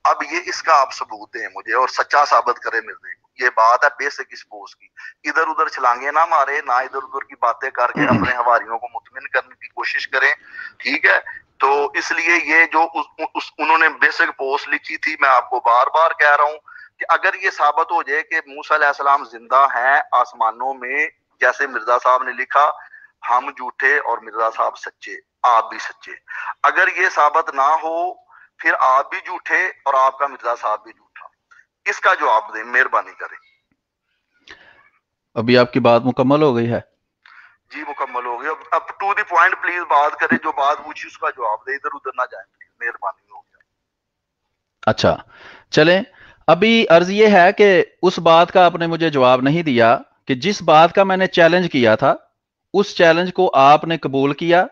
[SPEAKER 2] अब ये इसका आप सबूत दें मुझे और सच्चा साबित करें मिर्जे को। ये बात है बेसिक इस पोस्ट की। इधर उधर छलांगे ना मारे, ना इधर उधर की बातें करके अपने हवारियों को मुतमिन करने की कोशिश करें, ठीक है। تو اس لیے یہ جو انہوں نے بیسک پوسٹ لکھی تھی، میں آپ کو بار بار کہہ رہا ہوں کہ اگر یہ ثابت ہو جائے کہ موسیٰ علیہ السلام زندہ ہیں آسمانوں میں، جیسے مرزا صاحب نے لکھا ہم جھوٹے اور مرزا صاحب سچے، آپ بھی سچے، اگر یہ ثابت نہ ہو پھر آپ بھی جھوٹے اور آپ کا مرزا صاحب بھی جھوٹا، اس کا جواب دیں، مہربانی کریں۔
[SPEAKER 1] ابھی آپ کی بات مکمل ہو گئی ہے؟
[SPEAKER 2] جی مکمل ہو گیا، اب ٹو دی پوائنٹ پلیز بات کریں، جو بات پوچھی اس کا جواب دیں، ادھر ادھر نہ جائیں پلیز، مہربانی ہو گیا۔
[SPEAKER 1] اچھا چلیں، ابھی عرض یہ ہے کہ اس بات کا آپ نے مجھے جواب نہیں دیا کہ جس بات کا میں نے چیلنج کیا تھا اس چیلنج کو آپ نے قبول کیا،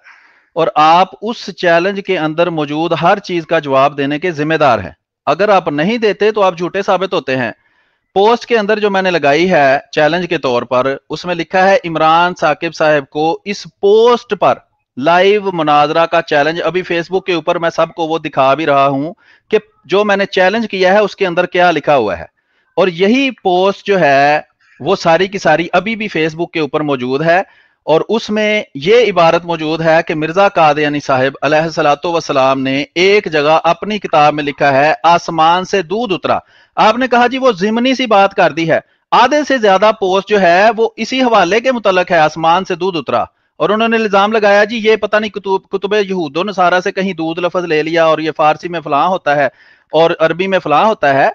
[SPEAKER 1] اور آپ اس چیلنج کے اندر موجود ہر چیز کا جواب دینے کے ذمہ دار ہیں۔ اگر آپ نہیں دیتے تو آپ جھوٹے ثابت ہوتے ہیں۔ پوسٹ کے اندر جو میں نے لگائی ہے چیلنج کے طور پر، اس میں لکھا ہے عمران ثاقب صاحب کو اس پوسٹ پر لائیو مناظرہ کا چیلنج، ابھی فیس بک کے اوپر میں سب کو وہ دکھا بھی رہا ہوں کہ جو میں نے چیلنج کیا ہے اس کے اندر کیا لکھا ہوا ہے، اور یہی پوسٹ جو ہے وہ ساری کی ساری ابھی بھی فیس بک کے اوپر موجود ہے، اور اس میں یہ عبارت موجود ہے کہ مرزا قادیانی صاحب علیہ الصلوۃ والسلام نے ایک جگہ اپنی کتاب میں لکھا ہے آسمان سے دودھ اترا۔ آپ نے کہا جی وہ ضمنی سی بات کر دی ہے، آدھے سے زیادہ پوسٹ جو ہے وہ اسی حوالے کے متعلق ہے، آسمان سے دودھ اترا، اور انہوں نے الزام لگایا جی یہ پتہ نہیں کتب یہود و نصارہ سے کہیں دودھ لفظ لے لیا، اور یہ فارسی میں فلاں ہوتا ہے اور عربی میں فلاں ہوتا ہے۔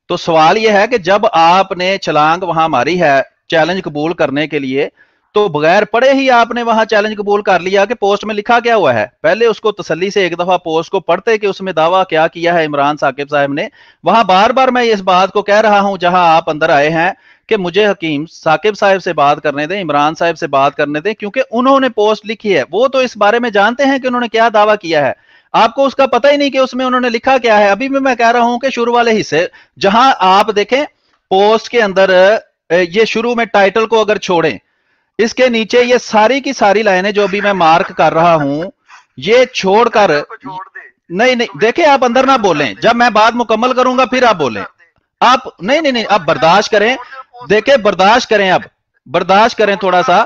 [SPEAKER 1] تو سوال یہ ہے کہ جب آپ نے چھلانگ وہاں ماری ہے چیلنج قبول کرنے کے لیے، تو بغیر پڑھے ہی آپ نے وہاں چیلنج قبول کر لیا کہ پوسٹ میں لکھا کیا ہوا ہے؟ پہلے اس کو تسلی سے ایک دفعہ پوسٹ کو پڑھتے کہ اس میں دعویٰ کیا کیا ہے عمران ثاقب صاحب نے۔ وہاں بار بار میں اس بات کو کہہ رہا ہوں جہاں آپ اندر آئے ہیں کہ مجھے حکیم ثاقب صاحب سے بات کرنے دیں، عمران صاحب سے بات کرنے دیں، کیونکہ انہوں نے پوسٹ لکھی ہے، وہ تو اس بارے میں جانتے ہیں کہ انہوں نے کیا دعویٰ کیا ہے۔ آپ کو اس کا پتہ ہی نہیں کہ اس میں انہوں نے لکھا کیا ہے۔ ابھی بھی میں کہہ رہا ہوں کہ شروع والے حصے جہاں آپ دیکھیں پوسٹ کے اندر یہ شروع میں ٹائٹل کو اگر چھوڑیں، اس کے نیچے یہ ساری کی ساری لائنیں جو ابھی میں مارک کر رہا ہوں یہ چھوڑ کر، نہیں دیکھیں آپ اندر نہ بولیں، جب میں بات مکمل کروں گا پھر آپ بولیں۔ آپ نہیں آپ برداشت کریں، دیکھیں برداشت کریں، اب برداشت کریں تھوڑا سا،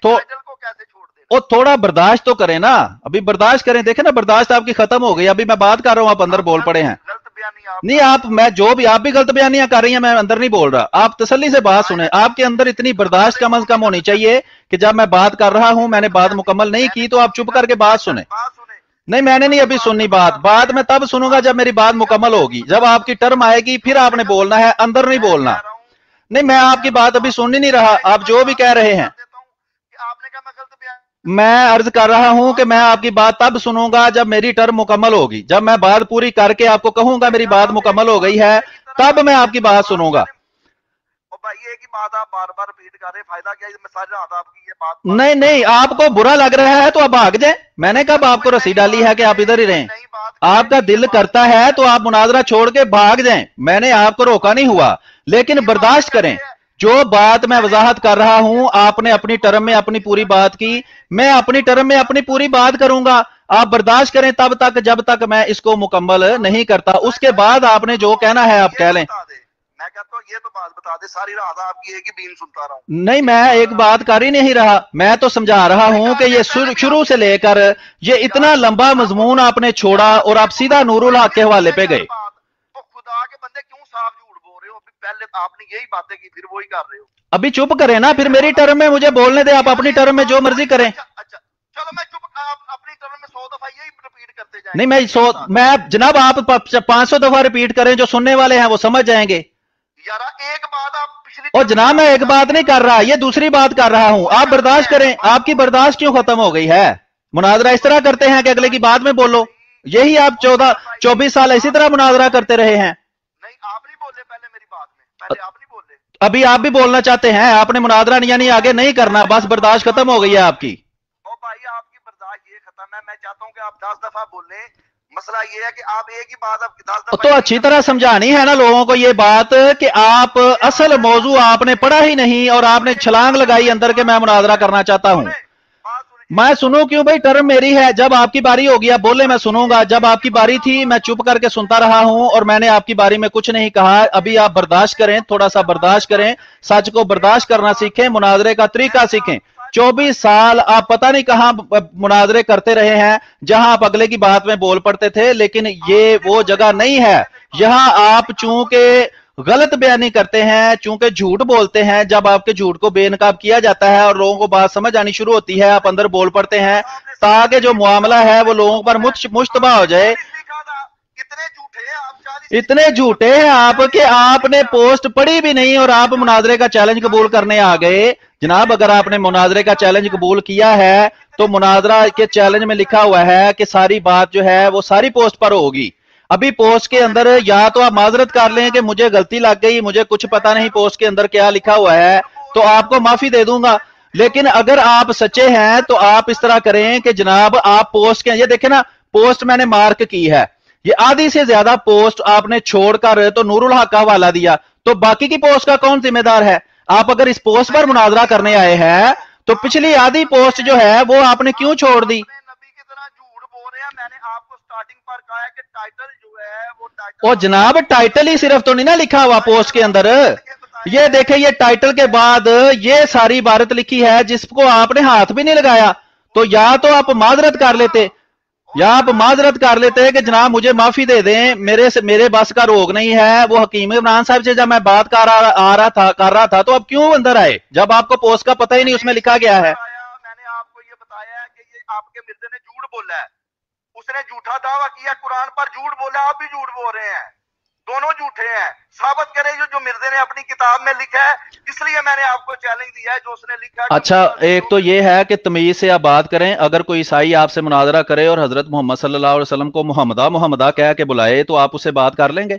[SPEAKER 1] تو تھوڑا برداشت تو کریں نا، ابھی برداشت کریں، دیکھیں نا برداشت آپ کی ختم ہو گئی، ابھی میں بات کر رہا ہوں آپ اندر بول پڑے ہیں۔ نہیں آپ میں جو بھی آپ بھی غلط بیانیاں کر رہی ہیں، میں اندر نہیں بول رہا، آپ تسلی سے بات سنیں۔ آپ کے اندر اتنی برداشت کم از کم ہونی چاہیے کہ جب میں بات کر رہا ہوں میں نے بات مکمل نہیں کی تو آپ چپ کر کے بات سنیں۔ نہیں میں نے نہیں ابھی سننی بات میں تب سنوں گا جب میری بات مکمل ہوگی، جب آپ کی ٹرم آئے گی پھر آپ نے بولنا ہے، اندر نہیں بولنا۔ نہیں میں آپ کی بات ابھی سن نہیں رہا، آپ جو بھی کہہ رہے ہیں۔ میں عرض کر رہا ہوں کہ میں آپ کی بات تب سنوں گا جب میری ٹرم مکمل ہوگی، جب میں بات پوری کر کے آپ کو کہوں گا میری بات مکمل ہو گئی ہے تب میں آپ کی بات سنوں گا۔ نہیں آپ کو برا لگ رہا ہے تو آپ بھاگ جائیں، میں نے کب آپ کو رسی ڈالی ہے کہ آپ ادھر ہی رہیں؟ آپ کا دل کرتا ہے تو آپ مناظرہ چھوڑ کے بھاگ جائیں، میں نے آپ کو روکا نہیں ہوا، لیکن برداشت کریں۔ جو بات میں وضاحت کر رہا ہوں آپ نے اپنی ٹرم میں اپنی پوری بات کی، میں اپنی ٹرم میں اپنی پوری بات کروں گا، آپ برداشت کریں تب تک جب تک میں اس کو مکمل نہیں کرتا، اس کے بعد آپ نے جو کہنا ہے آپ کہہ لیں۔
[SPEAKER 2] میں کہتا ہوں یہ تو بات بتا دے، ساری رات آپ کی ایک ہی بین سنتا رہا ہوں۔
[SPEAKER 1] نہیں میں ایک بات کر ہی نہیں رہا، میں تو سمجھا رہا ہوں کہ یہ شروع سے لے کر یہ اتنا لمبا مضمون آپ نے چھوڑا اور آپ سیدھا نور الحق کے حوالے پہ گئے۔
[SPEAKER 2] خدا کے بندے کیوں صاف جھوٹ بول رہے ہو؟ پہلے آپ نے یہی باتیں کی پھر وہی کر رہے ہو۔
[SPEAKER 1] ابھی چپ کریں نا، پھر میری ٹرم میں مجھے بولنے دیں، آپ اپنی ٹرم میں جو مرضی کریں۔
[SPEAKER 2] اچھا چلو میں چپ، آپ اپنی ٹرم میں 100 دفعہ یہی ریپیٹ کرتے جائیں۔
[SPEAKER 1] نہیں میں جناب آپ 500 دفعہ ریپیٹ کریں، جو سننے والے ہیں وہ سمجھ جائیں گے۔
[SPEAKER 2] یار ایک بات آپ پچھلی،
[SPEAKER 1] اور جناب میں ایک بات نہیں کر رہا، یہ دوسری بات کر رہا ہوں، آپ برداشت کریں۔ آپ کی برداشت کیوں ختم ہو گئی ہے؟ مناظرہ اس طرح کرتے ہیں کہ اگلے کی بات میں بولو، یہی آپ 24 سال اسی طرح مناظرہ کرتے رہے ہیں۔
[SPEAKER 2] نہیں آپ نہیں بولے پہلے میری بات میں، پہلے آپ نہیں بولے،
[SPEAKER 1] ابھی آپ بھی بولنا چاہتے ہیں، آپ نے مناظرہ یعنی آگے نہیں کرنا، بس برداشت ختم ہو گئی ہے آپ کی۔
[SPEAKER 2] او بھائی آپ کی برداشت یہ ختم ہے، میں چاہتا ہوں کہ آپ 10 دفعہ بولیں، مسئلہ یہ ہے کہ آپ ایک ہی بات آپ 10 دفعہ
[SPEAKER 1] تو اچھی طرح سمجھانی ہے نا لوگوں کو یہ بات کہ آپ اصل موضوع آپ نے پڑھا ہی نہیں اور آپ نے چھلانگ لگائی اندر کہ میں مناظرہ کرنا چاہتا ہوں۔ میں سنوں کیوں بھائی؟ ٹرم میری ہے، جب آپ کی باری ہوگی آپ بولے میں سنوں گا، جب آپ کی باری تھی میں چپ کر کے سنتا رہا ہوں اور میں نے آپ کی باری میں کچھ نہیں کہا۔ ابھی آپ برداشت کریں، تھوڑا سا برداشت کریں، سچ کو برداشت کرنا سیکھیں، مناظرے کا طریقہ سیکھیں۔ 24 साल आप पता नहीं कहां मुनाजरे करते रहे हैं, जहां आप अगले की बात में बोल पड़ते थे, लेकिन ये वो जगह नहीं है। यहां आप चूंकि गलत बयानी करते हैं, चूंकि झूठ बोलते हैं, जब आपके झूठ को बेनकाब किया जाता है और लोगों को बात समझ आनी शुरू होती है, आप अंदर बोल पड़ते हैं ताकि जो मामला है वो लोगों पर मुश्तबा हो जाए। इतने झूठे हैं आप कि आपने पोस्ट पढ़ी भी नहीं और आप मुनाजरे का चैलेंज कबूल करने आ गए। जनाब, अगर आपने मुनाजरे का चैलेंज कबूल किया है तो मुनाजरा के चैलेंज में लिखा हुआ है कि सारी बात जो है वो सारी पोस्ट पर होगी। अभी पोस्ट के अंदर या तो आप माजरत कर लें कि मुझे गलती लग गई, मुझे कुछ पता नहीं पोस्ट के अंदर क्या लिखा हुआ है, तो आपको माफी दे दूंगा। लेकिन अगर आप सच्चे हैं तो आप इस तरह करें कि जनाब आप पोस्ट के, ये देखें ना, पोस्ट मैंने मार्क की है, ये आधी से ज्यादा पोस्ट आपने छोड़कर तो नूरुल हक का हवाला दिया, तो बाकी की पोस्ट का कौन जिम्मेदार है? आप अगर इस पोस्ट पर मुनाजरा करने आए हैं तो पिछली आधी पोस्ट जो है वो आपने क्यों छोड़ दी? ओ जनाब, टाइटल ही सिर्फ तो नहीं ना लिखा हुआ पोस्ट के अंदर। ये देखे, ये टाइटल के बाद ये सारी इबारत लिखी है जिसको आपने हाथ भी नहीं लगाया। तो या तो आप माजरत कर लेते, या आप माजरत कर लेते हैं कि जनाब मुझे माफी दे दें, मेरे बस का रोग नहीं है। वो हकीम इमरान साहब से जब मैं बात कर रहा था तो आप क्यों अंदर आए जब आपको पोस्ट का पता ही नहीं उसमें लिखा गया है?
[SPEAKER 2] मैंने आपको ये बताया कि ये आपके मिर्जे ने झूठ बोला है, उसने झूठा दावा किया, कुरान पर झूठ बोला, आप भी झूठ बोल रहे हैं, दोनों झूठे हैं। साबित करें जो मिर्जे ने अपनी किताब में लिखा है, इसलिए मैंने आपको चैलेंज दिया है जो उसने लिखा है।
[SPEAKER 1] अच्छा, एक तो ये है कि तमीज से आप बात करें। अगर कोई ईसाई आपसे मुनाजरा करे और हजरत मोहम्मद सल्लल्लाहु अलैहि वसल्लम को मुहम्मदा कह के बुलाए तो आप उससे बात कर लेंगे?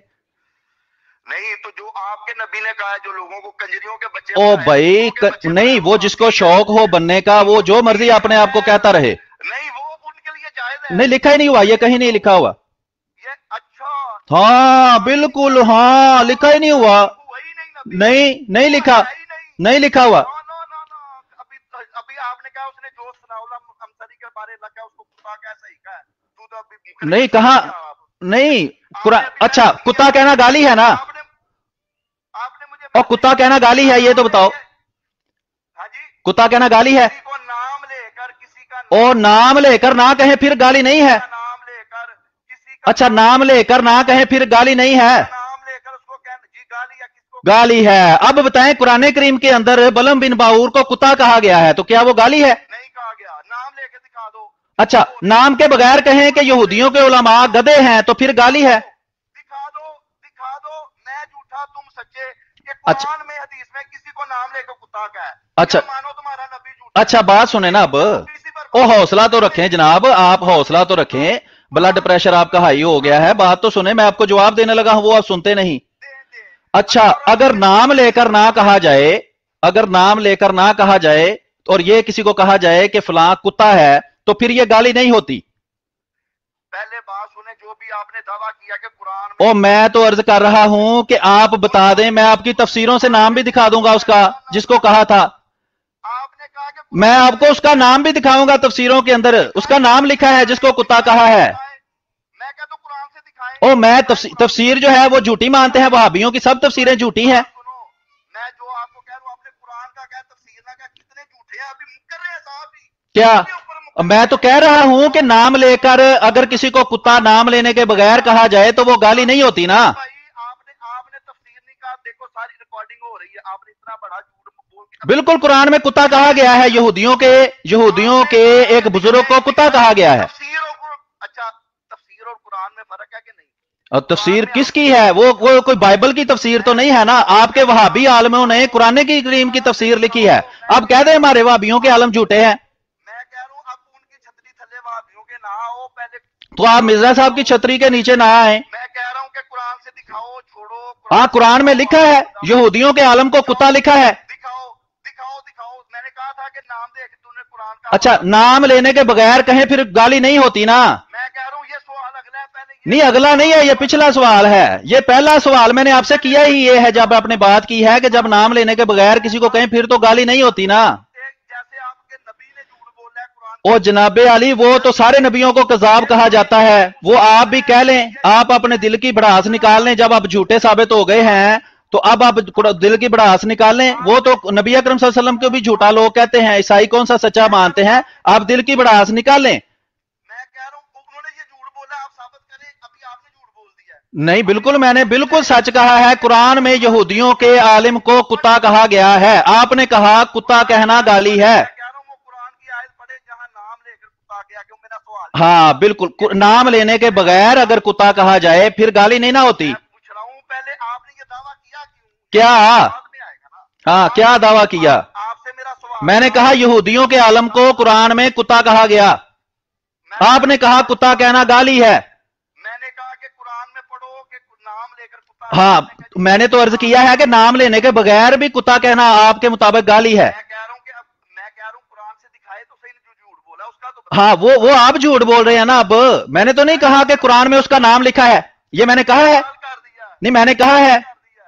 [SPEAKER 2] नहीं, तो जो आपके नबी ने कहा है, जो लोगों को कंजरियों के बच्चे,
[SPEAKER 1] ओ भाई नहीं, वो जिसको शौक हो बनने का वो जो मर्जी अपने आप को कहता रहे,
[SPEAKER 2] नहीं वो उनके लिए जायज है।
[SPEAKER 1] नहीं, लिखा ही नहीं हुआ, ये कहीं नहीं लिखा हुआ।
[SPEAKER 2] ये अच्छा,
[SPEAKER 1] हाँ बिल्कुल, हाँ लिखा ही नहीं हुआ, नहीं लिखा, नहीं लिखा हुआ।
[SPEAKER 2] अभी आपने कहा उसने जो अंसरी के बारे में लगा उसको कुत्ता कैसा ही कहा, तू तो अभी
[SPEAKER 1] नहीं कहा, नहीं अच्छा, कुत्ता कहना गाली है ना?
[SPEAKER 2] आपने मुझे,
[SPEAKER 1] और कुत्ता कहना गाली है ये तो बताओ?
[SPEAKER 2] हाँ जी,
[SPEAKER 1] कुत्ता कहना गाली है?
[SPEAKER 2] किसी को नाम लेकर, किसी का
[SPEAKER 1] और नाम लेकर ना कहें फिर गाली नहीं है?
[SPEAKER 2] नाम लेकर किसी का,
[SPEAKER 1] अच्छा, नाम लेकर ना कहें फिर गाली नहीं है?
[SPEAKER 2] नाम लेकर उसको कहना जी गाली, या किसको
[SPEAKER 1] गाली है। अब बताएं, कुरान करीम के अंदर बलम बिन बाऊर को कुत्ता कहा गया है, तो क्या वो गाली है?
[SPEAKER 2] नहीं कहा गया, नाम लेके दिखा दो।
[SPEAKER 1] अच्छा, नाम के बगैर कहें कि यहूदियों के उलमा गधे हैं तो फिर गाली है?
[SPEAKER 2] दिखा दो, मैं झूठा तुम सच्चे। ये
[SPEAKER 1] अच्छा,
[SPEAKER 2] कुरान में हदीस में किसी को नाम लेकर कुत्ता का है,
[SPEAKER 1] अच्छा,
[SPEAKER 2] मानो तुम्हारा नबी झूठा।
[SPEAKER 1] अच्छा बात सुने ना अब, ओ हौसला तो रखें जनाब, आप हौसला तो रखें, ब्लड प्रेशर आपका हाई हो गया है, बात तो सुने, मैं आपको जवाब देने लगा हूं वो आप सुनते नहीं। अच्छा, अगर नाम लेकर ना कहा जाए, अगर नाम लेकर ना कहा जाए और ये किसी को कहा जाए कि फलां कुत्ता है तो फिर ये गाली नहीं होती?
[SPEAKER 2] पहले बात सुने, जो भी आपने दावा किया कि कुरान में,
[SPEAKER 1] ओ मैं तो अर्ज कर रहा हूं कि आप बता दें, मैं आपकी तफसीरों से नाम भी दिखा दूंगा उसका जिसको कहा था।
[SPEAKER 2] आपने कहा कि
[SPEAKER 1] मैं आपको उसका नाम भी दिखाऊंगा, तफसीरों के अंदर उसका नाम लिखा है जिसको कुत्ता कहा है।
[SPEAKER 2] मैं कहता हूं कुरान से दिखाएं।
[SPEAKER 1] ओ मैं तफसीर जो है वो झूठी मानते हैं, वहाबियों की सब तफसीरें झूठी हैं।
[SPEAKER 2] सुनो, मैं जो आपको कह रहा हूं, आपने कुरान का क्या, तफसीर ना क्या, कितने झूठे हैं, अभी मुकर रहे हैं साहब ही।
[SPEAKER 1] क्या मैं तो कह रहा हूं कि नाम लेकर अगर किसी को कुत्ता नाम लेने के बगैर कहा जाए तो वो गाली नहीं होती ना?
[SPEAKER 2] भाई आपने तफसीर नहीं कहा, देखो सारी रिकॉर्डिंग हो रही है, आपने इतना बड़ा झूठ बोल के,
[SPEAKER 1] बिल्कुल कुरान में कुत्ता कहा गया है, यहूदियों के एक बुजुर्ग को कुत्ता कहा गया है।
[SPEAKER 2] अच्छा, तफसीर और कुरान में फर्क है कि नहीं?
[SPEAKER 1] और तफसीर किसकी है? वो कोई बाइबल की तफसीर तो नहीं है ना, आपके वहाबी आलमों ने कुरान की करीम की तफसीर लिखी है। अब कह दे हमारे वहाबियों के आलम झूठे हैं,
[SPEAKER 2] मैं कह रहा हूं अब उनकी छतरी थल्ले वहाबियों के ना आओ, पहले
[SPEAKER 1] तो आप मिर्जा साहब की छतरी के नीचे ना आए।
[SPEAKER 2] मैं कह रहा हूं कि कुरान से दिखाओ, छोड़ो।
[SPEAKER 1] हाँ, कुरान में लिखा है, यहूदियों के आलम को कुत्ता लिखा है।
[SPEAKER 2] दिखाओ, मैंने कहा था कि नाम देख तूने कुरान का।
[SPEAKER 1] अच्छा, नाम लेने के बगैर कहें फिर गाली नहीं होती ना?
[SPEAKER 2] मैं कह रहा हूं ये सवाल अगला है, पहले
[SPEAKER 1] नहीं अगला नहीं है, ये पिछला सवाल है। ये पहला सवाल मैंने आपसे किया ही ये है जब आपने बात की है कि जब नाम लेने के बगैर किसी को कहें फिर तो गाली नहीं होती ना।
[SPEAKER 2] जैसे आपके नबी ने झूठ बोला है कुरान,
[SPEAKER 1] ओ जनाबे अली, वो तो सारे नबियों को कज़ाब कहा जाता है, वो आप भी कह लें, आप अपने दिल की भड़ास निकाल लें। जब आप झूठे साबित हो गए हैं تو اب आप दिल की भड़ास निकालें। वो तो नबी अकरम सल्लल्लाहु अलैहि वसल्लम को भी झूठा लोग कहते हैं, ईसाई कौन सा सच्चा मानते हैं। आप दिल की भड़ास निकालें।
[SPEAKER 2] मैं कह रहा हूँ उन्होंने ये झूठ बोला, आप साबित करें। अभी आपने झूठ बोल दिया है।
[SPEAKER 1] नहीं, बिल्कुल मैंने बिल्कुल सच कहा है। कुरान में यहूदियों के आलिम को कुत्ता कहा गया है। आपने कहा कुत्ता कहना गाली है।
[SPEAKER 2] मैं कह रहा हूँ वो कुरान की आयत पढ़े जहाँ नाम लेकर कुत्ता गया, क्यों मेरा सवाल।
[SPEAKER 1] हाँ बिल्कुल, नाम लेने के बगैर अगर कुत्ता कहा जाए फिर गाली नहीं ना होती।
[SPEAKER 2] पूछ रहा हूँ पहले आपने ये दावा किया क्यों?
[SPEAKER 1] क्या?
[SPEAKER 2] बाद में आएगा ना।
[SPEAKER 1] हाँ, क्या दावा किया?
[SPEAKER 2] आपसे मेरा सवाल,
[SPEAKER 1] मैंने कहा यहूदियों के आलम को कुरान में कुत्ता कहा गया। आपने कहा कुत्ता कहना गाली है।
[SPEAKER 2] मैंने कहा कि कुरान में पढ़ो कि नाम लेकर कुत्ता।
[SPEAKER 1] हाँ, मैंने तो अर्ज किया है कि नाम लेने के बगैर भी कुत्ता कहना आपके मुताबिक गाली है।
[SPEAKER 2] मैं कह रहा हूँ कि अब मैं कह रहा हूँ कुरान से दिखाए तो सही, जो झूठ बोला उसका तो
[SPEAKER 1] हाँ, वो आप झूठ बोल रहे हैं ना। अब मैंने तो नहीं कहा कि कुरान में उसका नाम लिखा है। ये मैंने कहा है?
[SPEAKER 2] कर दिया।
[SPEAKER 1] नहीं, मैंने कहा है,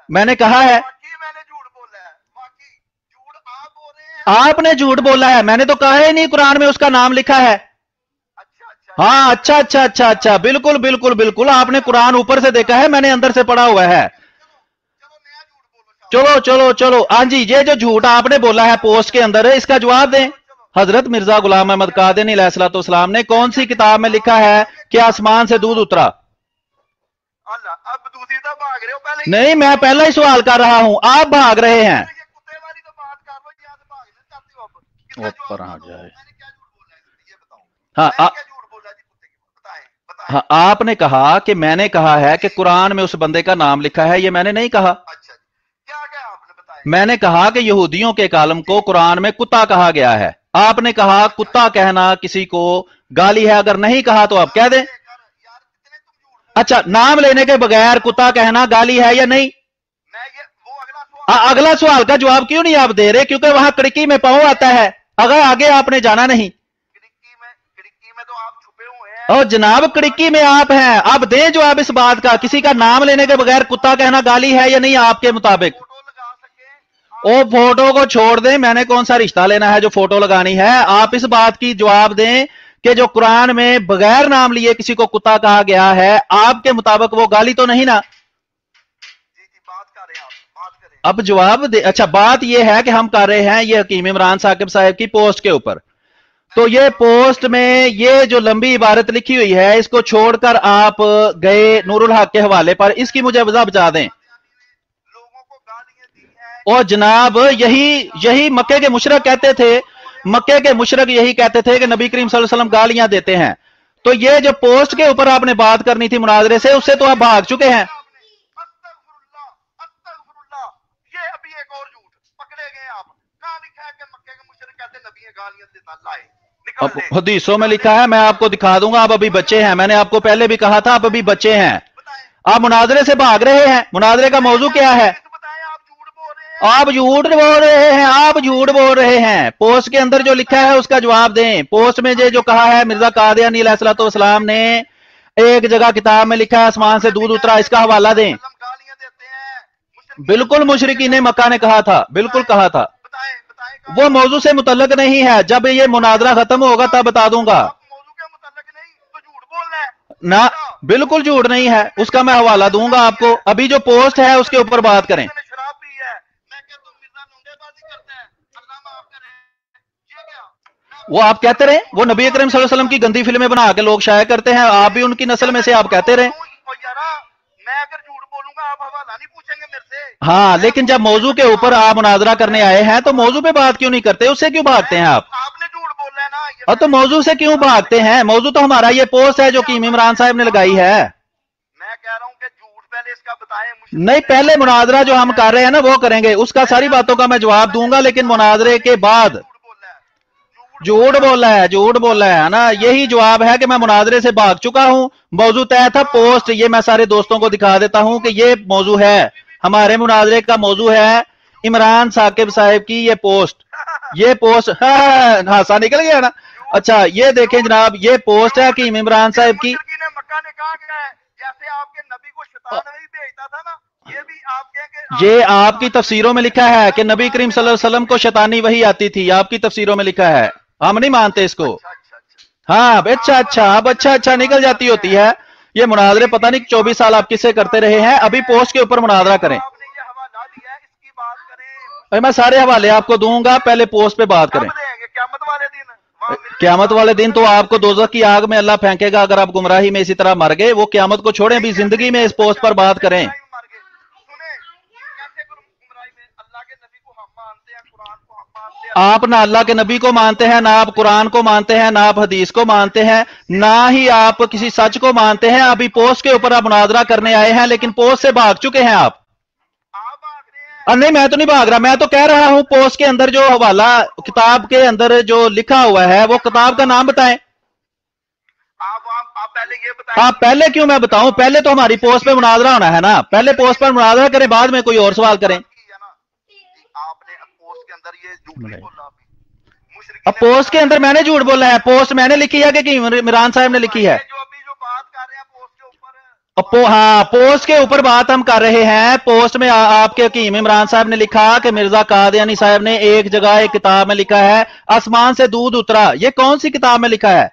[SPEAKER 1] मैंने कहा है।
[SPEAKER 2] बाकी मैंने झूठ बोला है, बाकी झूठ आप बोल रहे हैं।
[SPEAKER 1] आपने झूठ बोला है, मैंने तो कहा ही नहीं कुरान में उसका नाम लिखा है।
[SPEAKER 2] अच्छा
[SPEAKER 1] हाँ, अच्छा अच्छा अच्छा अच्छा, बिल्कुल बिल्कुल बिल्कुल। आपने कुरान ऊपर से देखा है, मैंने अंदर से पढ़ा हुआ है।
[SPEAKER 2] चलो नया झूठ बोलो।
[SPEAKER 1] चलो चलो चलो, हाँ जी, ये जो झूठ आपने बोला है पोस्ट के अंदर, इसका जवाब दें। हजरत मिर्जा गुलाम अहमद कादियानी अलैहिस्सलाम ने कौन सी किताब में लिखा है कि आसमान से दूध उतरा?
[SPEAKER 2] अल्लाह, अब दूसरी तरफ भाग रहे हो। पहले
[SPEAKER 1] नहीं, मैं पहला ही सवाल कर रहा हूं, आप भाग रहे हैं।
[SPEAKER 2] ये कुत्ते वाली तो बात कर लो, यहाँ से भागना चाहते हो। अब
[SPEAKER 1] ऊपर आ जाए।
[SPEAKER 2] मैंने क्या झूठ बोला है ये बताओ।
[SPEAKER 1] हाँ,
[SPEAKER 2] मैंने क्या झूठ बोला है जी कुत्ते की? बताएं बताएं।
[SPEAKER 1] हाँ, आपने कहा कि मैंने कहा है कि कुरान में उस बंदे का नाम लिखा है। ये मैंने नहीं कहा।
[SPEAKER 2] अच्छा क्या क्या आपने बताया?
[SPEAKER 1] मैंने कहा कि यहूदियों के कालम को कुरान में कुत्ता कहा गया है। आपने कहा कुत्ता कहना किसी को गाली है। अगर नहीं कहा तो आप कह दें।
[SPEAKER 2] यार कितने तुम झूठ बोल।
[SPEAKER 1] अच्छा, नाम लेने के बगैर कुत्ता कहना गाली है या नहीं?
[SPEAKER 2] मैं ये वो अगला सवाल।
[SPEAKER 1] अगला सवाल का जवाब क्यों नहीं आप दे रहे? क्योंकि वहां खिड़की में पाँव आता है, अगर आगे आपने जाना नहीं।
[SPEAKER 2] खिड़की में तो आप छुपे हुए हैं।
[SPEAKER 1] और जनाब खिड़की में आप हैं। अब दें जवाब इस बात का, किसी का नाम लेने के बगैर कुत्ता कहना गाली है या नहीं आपके मुताबिक?
[SPEAKER 2] फोटो लगा सके।
[SPEAKER 1] ओ, फोटो को छोड़ दें, मैंने कौन सा रिश्ता लेना है जो फोटो लगानी है। आप इस बात की जवाब दें कि जो कुरान में बगैर नाम लिए किसी को कुत्ता कहा गया है, आपके मुताबिक वो गाली तो नहीं ना?
[SPEAKER 2] जी बात कर रहे हैं, आप बात करें।
[SPEAKER 1] अब जवाब दे। अच्छा, बात यह है कि हम कर रहे हैं ये हकीम इमरान साकिब साहब की पोस्ट के ऊपर। तो ये पोस्ट में ये जो लंबी इबारत लिखी हुई है, इसको छोड़कर आप गए नूरुल हक के हवाले पर। इसकी मुझे वजह बता दें।
[SPEAKER 2] लोगों को गालियां दी हैं।
[SPEAKER 1] और जनाब यही मक्के के मुशरक कहते थे। मक्के के मुशरक यही कहते थे कि नबी करीम सल्लल्लाहु अलैहि वसल्लम गालियां देते हैं। तो ये जो पोस्ट के ऊपर आपने बात करनी थी मुनाजरे से, उससे तो आप भाग चुके हैं।
[SPEAKER 2] अस्तगफिरुल्लाह, अस्तगफिरुल्लाह। ये अभी एक और झूठ पकड़े गए आप। कहां लिखा है कि मक्के के मुशरिक कहते नबी गालियां देता? लाए निकल
[SPEAKER 1] अब
[SPEAKER 2] दे।
[SPEAKER 1] हदीसों में लिखा है, मैं आपको दिखा दूंगा। आप अभी बच्चे हैं, मैंने आपको पहले भी कहा था, आप अभी बच्चे हैं। आप मुनाजरे से भाग रहे हैं। मुनाजरे का मौजू क्या है?
[SPEAKER 2] बताएं, आप झूठ बोल रहे हैं।
[SPEAKER 1] आप झूठ बोल रहे हैं, आप झूठ बोल रहे हैं। पोस्ट के अंदर जो लिखा है उसका जवाब दें। पोस्ट में जो कहा है मिर्जा कादियानी अलैहिस्सलाम ने एक जगह किताब में लिखा है आसमान से दूध उतरा, इसका हवाला दें।
[SPEAKER 2] गालियां देते हैं।
[SPEAKER 1] बिल्कुल मुशरिकीन मक्का ने कहा था, बिल्कुल कहा था।
[SPEAKER 2] बताएं बताएं।
[SPEAKER 1] वो मौजू से मुतल्लक नहीं है। जब ये मुनाजरा खत्म होगा तब बता दूंगा।
[SPEAKER 2] मौजू के मुताबिक नहीं तो झूठ बोल रहे हैं
[SPEAKER 1] ना, बिल्कुल झूठ नहीं है। उसका मैं हवाला दूंगा आपको। अभी जो पोस्ट है उसके ऊपर बात करें।
[SPEAKER 2] शराब पी है। मैं क्या तुम मिर्जा नोंगेबाजी करते हैं? अल्लाह माफ करे। ये क्या
[SPEAKER 1] वो आप कहते रहे, वो नबी करीम सल्लल्लाहु अलैहि वसल्लम की गंदी फिल्में बना के लोग शाया करते हैं। आप भी उनकी नस्ल में से, आप कहते रहे।
[SPEAKER 2] मैं अगर झूठ बोलूंगा आप हवाला नहीं पूछेंगे मेरे से।
[SPEAKER 1] हाँ, लेकिन जब मौजू के ऊपर आप मुनाजरा करने आए हैं तो मौजू पे बात क्यों नहीं करते? उससे क्यों भागते हैं आप?
[SPEAKER 2] आपने झूठ बोला है ना ये।
[SPEAKER 1] और तो मौजू से क्यों भागते हैं? मौजू तो हमारा ये पोस्ट है जो हकीम इमरान साहब ने लगाई है।
[SPEAKER 2] मैं कह रहा हूँ कि झूठ पहले इसका बताएं।
[SPEAKER 1] नहीं, पहले मुनाजरा जो हम कर रहे हैं ना वो करेंगे, उसका सारी बातों का मैं जवाब दूंगा, लेकिन मुनाजरे के बाद। झूठ बोला है, झूठ बोला है ना। यही जवाब है कि मैं मुनाजरे से भाग चुका हूं। मौजू तय था पोस्ट। ये मैं सारे दोस्तों को दिखा देता हूं कि ये मौजू है, हमारे मुनाजरे का मौजू है इमरान साकिब साहब की ये पोस्ट। ये पोस्ट हासा निकल गया ना। अच्छा, ये देखें जनाब, ये पोस्ट है कि इमरान साहब की।
[SPEAKER 2] मक्का ने कहा गया है जैसे आपके नबी को शैतान नहीं भेजता था ना, ये भी आप कहेंगे।
[SPEAKER 1] ये आपकी तफसीरों में लिखा है कि नबी करीम सल्लल्लाहु अलैहि वसल्लम को शैतानी वही आती थी। आपकी तफसीरों में लिखा है, हम नहीं मानते इसको। हाँ, अच्छा अच्छा, अब अच्छा अच्छा निकल जाती होती है। ये मुनाजरे पता नहीं 24 साल आप किससे करते रहे हैं। अभी पोस्ट के ऊपर मुनाजरा करें।
[SPEAKER 2] आपने ये हवाला
[SPEAKER 1] मैं सारे हवाले आपको दूंगा, पहले पोस्ट पे बात करें। क़यामत वाले दिन तो आपको दोज़ख की आग में अल्लाह फेंकेगा अगर आप गुमराही में इसी तरह मर गए। वो क़यामत को छोड़ें, अभी जिंदगी में इस पोस्ट पर बात करें। आप ना अल्लाह के नबी को मानते हैं, ना आप कुरान को मानते हैं, ना आप हदीस को मानते हैं, ना ही आप किसी सच को मानते हैं। अभी पोस्ट के ऊपर आप मुनाजरा करने आए हैं, लेकिन पोस्ट से भाग चुके हैं आप। नहीं, मैं तो नहीं भाग रहा, मैं तो कह रहा हूं पोस्ट के अंदर जो हवाला किताब के अंदर जो लिखा हुआ है वो किताब का नाम बताएं।
[SPEAKER 2] आप पहले ये बताएं।
[SPEAKER 1] आप पहले क्यों मैं बताऊं? पहले तो हमारी पोस्ट पे मुनाजरा होना है ना, पहले पोस्ट पर मुनाजरा करें, बाद में कोई और सवाल करें।
[SPEAKER 2] आपने पोस्ट के अंदर ये झूठ नहीं बोला।
[SPEAKER 1] अब पोस्ट के अंदर मैंने झूठ बोला है? पोस्ट मैंने लिखी है कि इमरान साहब ने लिखी है?
[SPEAKER 2] जो अभी जो बात कर रहे हैं पोस्ट के ऊपर,
[SPEAKER 1] हाँ, पोस्ट के ऊपर बात हम कर रहे हैं। पोस्ट में आपके हकीम इमरान साहब ने लिखा कि मिर्जा कादियानी साहब ने एक जगह एक किताब में लिखा है आसमान से दूध उतरा। ये कौन सी किताब में लिखा है?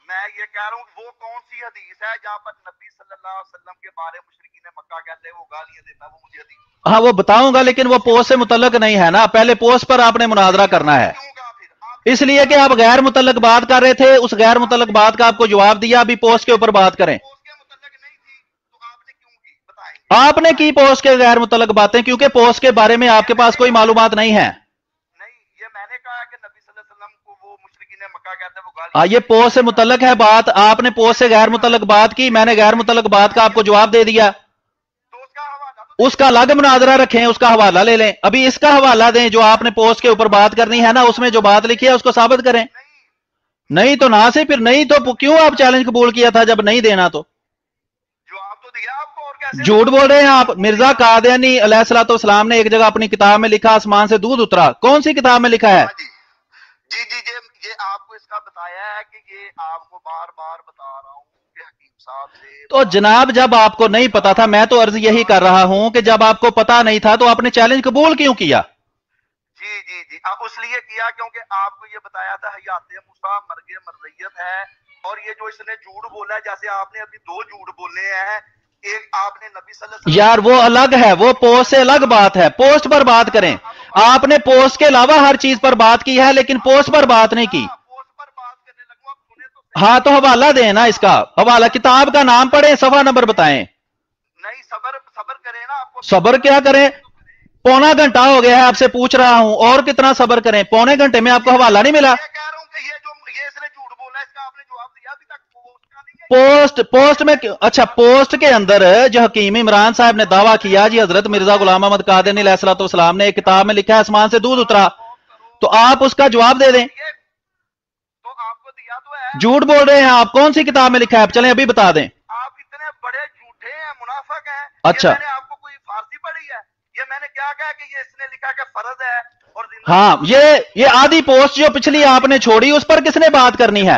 [SPEAKER 2] मैं ये कह रहा हूँ वो कौन सी हदीस है जहाँ पर नबी सल्लल्लाहु अलैहि वसल्लम के बारे में मुशरिकीन मक्का कहते हैं वो गालियां देता है, वो मुझे हदीस।
[SPEAKER 1] हाँ, वो बताऊंगा, लेकिन वो पोस्ट से मुतल्लक नहीं है ना। पहले पोस्ट पर आपने मुनाजरा करना है, इसलिए कि आप गैर मुतल्लक बात कर रहे थे। उस गैर मुतल्लक बात का आपको जवाब दिया। अभी पोस्ट के ऊपर बात करें। आपने की पोस्ट के गैर मुतल्लक बातें, क्योंकि पोस्ट के बारे में आपके पास कोई मालूमात नहीं है।
[SPEAKER 2] नहीं, ये मैंने कहा कि नबी सल्लल्लाहु अलैहि वसल्लम को वो मुशरिकीन मक्का कहते हैं वो गाली।
[SPEAKER 1] ये पोस्ट से मुतल्लक है बात। आपने पोस्ट से गैर मुतल्लक बात की, मैंने गैर मुतल्लक बात का आपको जवाब दे दिया। उसका अलग मुनाजरा रखें, उसका हवाला ले लें। अभी इसका हवाला दें जो आपने पोस्ट के ऊपर बात करनी है ना, उसमें जो बात लिखी है उसको साबित करें। नहीं तो ना से फिर नहीं तो क्यों आप चैलेंज कबूल किया था जब नहीं देना तो?
[SPEAKER 2] जवाब तो दिया आपको, और कैसे
[SPEAKER 1] झूठ बोल रहे हैं आप। मिर्जा कादियानी अलैहिस्सलाम ने एक जगह अपनी किताब में लिखा आसमान से दूध उतरा। कौन सी किताब में लिखा है?
[SPEAKER 2] जी जी जी, ये आपको इसका बताया है कि ये आपको बार बार बता रहा हूँ कि हकीम साहब से।
[SPEAKER 1] तो जनाब, जब आपको नहीं पता था, मैं तो अर्ज यही कर रहा हूं कि जब आपको पता नहीं था तो आपने चैलेंज कबूल क्यों किया?
[SPEAKER 2] जी जी जी, आप इसलिए किया क्योंकि आपको ये बताया था हयाते मूसा मरगे मरज़ियत है, और ये जो इसने झूठ बोला है, जैसे आपने अभी दो झूठ बोले हैं। एक आपने नबी सल्लल्लाहु अलैहि वसल्लम,
[SPEAKER 1] यार वो अलग है, वो पोस्ट से अलग बात है। पोस्ट पर बात करें। आपने पोस्ट के अलावा हर चीज पर बात की है, लेकिन पोस्ट पर बात नहीं की।
[SPEAKER 2] पोस्ट पर बात करने लगूं, आप सुने तो।
[SPEAKER 1] हाँ, तो हवाला दें ना, इसका हवाला, किताब का नाम पढ़े, सफा नंबर बताएं।
[SPEAKER 2] नहीं, सबर सबर करें ना। आपको
[SPEAKER 1] सबर क्या करें? पौना घंटा हो गया है आपसे पूछ रहा हूं, और कितना सबर करें? पौने घंटे में आपको हवाला नहीं मिला?
[SPEAKER 2] मैं कह रहा हूं कि ये इसने झूठ बोला है, इसका आपने जवाब दिया अभी तक? पोस्ट का नहीं है।
[SPEAKER 1] पोस्ट में अच्छा, पोस्ट के अंदर जो हकीम इमरान साहब ने दावा किया जी हजरत मिर्जा गुलाम अहमद कादियानी अलैहिस्सलाम ने एक किताब में लिखा है आसमान से दूध उतरा, तो आप उसका जवाब दे दें।
[SPEAKER 2] तो आपको दिया तो है।
[SPEAKER 1] झूठ बोल रहे हैं आप। कौन सी किताब में लिखा है? चलें अभी बता दें।
[SPEAKER 2] आप इतने बड़े झूठे हैं, मुनाफिक हैं।
[SPEAKER 1] अच्छा,
[SPEAKER 2] ये मैंने आपको कोई फारसी पढ़ी है? ये मैंने क्या कहा कि ये इसने लिखा कि फर्ज है और
[SPEAKER 1] हाँ, ये आधी पोस्ट जो पिछली आपने छोड़ी उस पर किसने बात करनी है?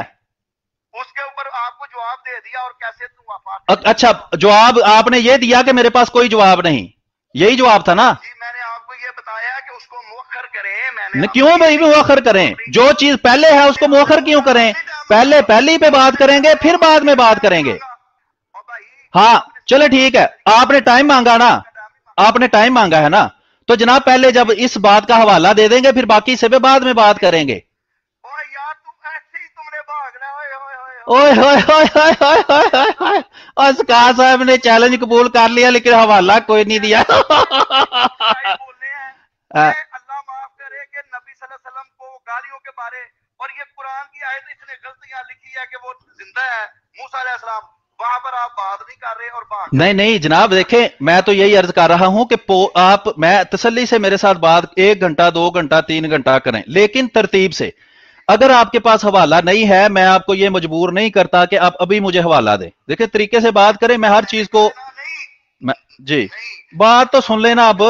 [SPEAKER 2] उसके ऊपर आपको जवाब दे दिया, और कैसे दूंगा?
[SPEAKER 1] अच्छा, जवाब आपने ये दिया कि मेरे पास कोई जवाब नहीं, यही जवाब था ना?
[SPEAKER 2] जी, मैंने आपको ये बताया कि उसको मुअख्खर करें। मैंने
[SPEAKER 1] क्यों भाई मुअख्खर करें? जो चीज पहले है उसको मुअख्खर क्यों करें? पहले पहली पे बात करेंगे, फिर बाद में बात करेंगे। हाँ चलो ठीक है, आपने टाइम मांगा ना, आपने टाइम मांगा है ना, तो जनाब पहले जब इस बात का हवाला दे देंगे, फिर बाकी से भी बाद में बात करेंगे। ओए होए होए होए होए होए होए, और सरकार साहब ने चैलेंज कबूल कर लिया, लेकिन हवाला कोई नहीं दिया।
[SPEAKER 2] अल्लाह माफ करे कि नबी सल्लल्लाहु अलैहि वसल्लम को गालियों के बारे, और ये कुरान की आयत इसने गलतियां लिखी है कि वो जिंदा है मूसा अलैहिस्सलाम, वहां पर आप बात नहीं कर रहे और बात
[SPEAKER 1] नहीं जनाब, देखें मैं तो यही अर्ज कर रहा हूं कि आप मैं तसल्ली से मेरे साथ बात 1 घंटा 2 घंटा 3 घंटा करें, लेकिन तरतीब से। अगर आपके पास हवाला नहीं है, मैं आपको ये मजबूर नहीं करता कि आप अभी मुझे हवाला दें। देखिए तरीके से बात करें, मैं हर चीज को जी बात तो सुन लेना अब।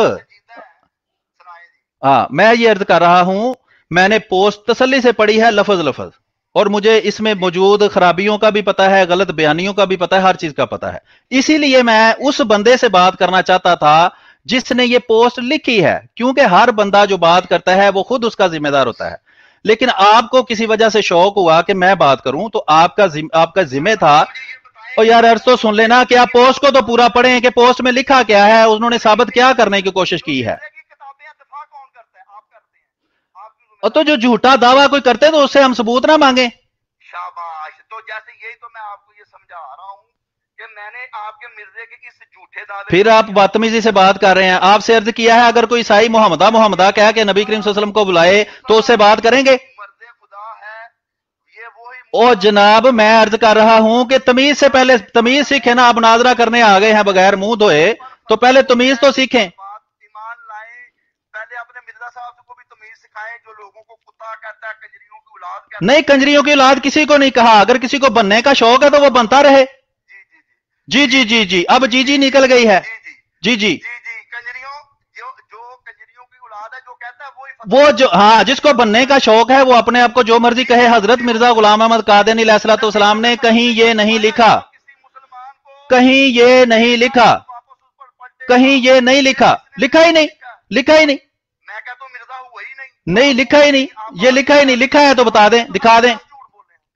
[SPEAKER 1] हाँ, मैं ये अर्ज कर रहा हूं, मैंने पोस्ट तसल्ली से पढ़ी है लफज लफज, और मुझे इसमें मौजूद खराबियों का भी पता है, गलत बयानियों का भी पता है, हर चीज का पता है। इसीलिए मैं उस बंदे से बात करना चाहता था जिसने ये पोस्ट लिखी है, क्योंकि हर बंदा जो बात करता है वो खुद उसका जिम्मेदार होता है। लेकिन आपको किसी वजह से शौक हुआ कि मैं बात करूं, तो आपका जिम्मे था। और यार अर्ज तो सुन लेना कि आप पोस्ट को तो पूरा पढ़ें कि पोस्ट में लिखा क्या है, उन्होंने साबित क्या करने की कोशिश की है।
[SPEAKER 2] कौन करता है? आप करते हैं। आप
[SPEAKER 1] तो जो झूठा दावा कोई करते तो उससे हम सबूत ना मांगे।
[SPEAKER 2] शाबाश। तो जैसे यही तो मैं आपको ये समझा रहा हूँ कि मैंने आपके मिर्जे के इस झूठे दावे,
[SPEAKER 1] फिर आप बदतमीजी से बात कर रहे हैं। आपसे अर्ज किया है अगर कोई ईसाई मोहम्मदा कह के नबी करीम सल्लल्लाहु अलैहि वसल्लम को बुलाए तो उससे बात करेंगे?
[SPEAKER 2] मर्दे खुदा है ये वही।
[SPEAKER 1] ओ जनाब मैं अर्ज कर रहा हूं कि तमीज से पहले तमीज सीखे ना। आप नाजरा करने आ गए हैं बगैर मुंह धोए, तो पहले तमीज तो सीखें।
[SPEAKER 2] ईमान लाए, पहले अपने मिर्जा साहब को भी तमीज सिखाएं जो लोगों को कुत्ता कहता है, कंजरियों की औलाद कहता है।
[SPEAKER 1] नहीं, कंजरियों की औलाद किसी को नहीं कहा। अगर किसी को बनने का शौक है तो वो बनता रहे। जी जी जी जी, अब जी जी निकल गई है। जी जी
[SPEAKER 2] कंजरियों, जो कंजरियों की औलाद है जो कहता है
[SPEAKER 1] वो जो, हाँ, जिसको बनने का शौक है वो अपने आप को जो मर्जी कहे। हजरत मिर्जा गुलाम अहमद कादियानी अलैहिस्सलाम ने कहीं ये नहीं लिखा, कहीं ये नहीं लिखा, कहीं ये नहीं लिखा, लिखा ही नहीं, लिखा ही नहीं।
[SPEAKER 2] मैं कहता हूं मिर्जा हुआ ही नहीं।
[SPEAKER 1] नहीं लिखा ही नहीं, ये लिखा ही नहीं। लिखा है तो बता दें, दिखा दें।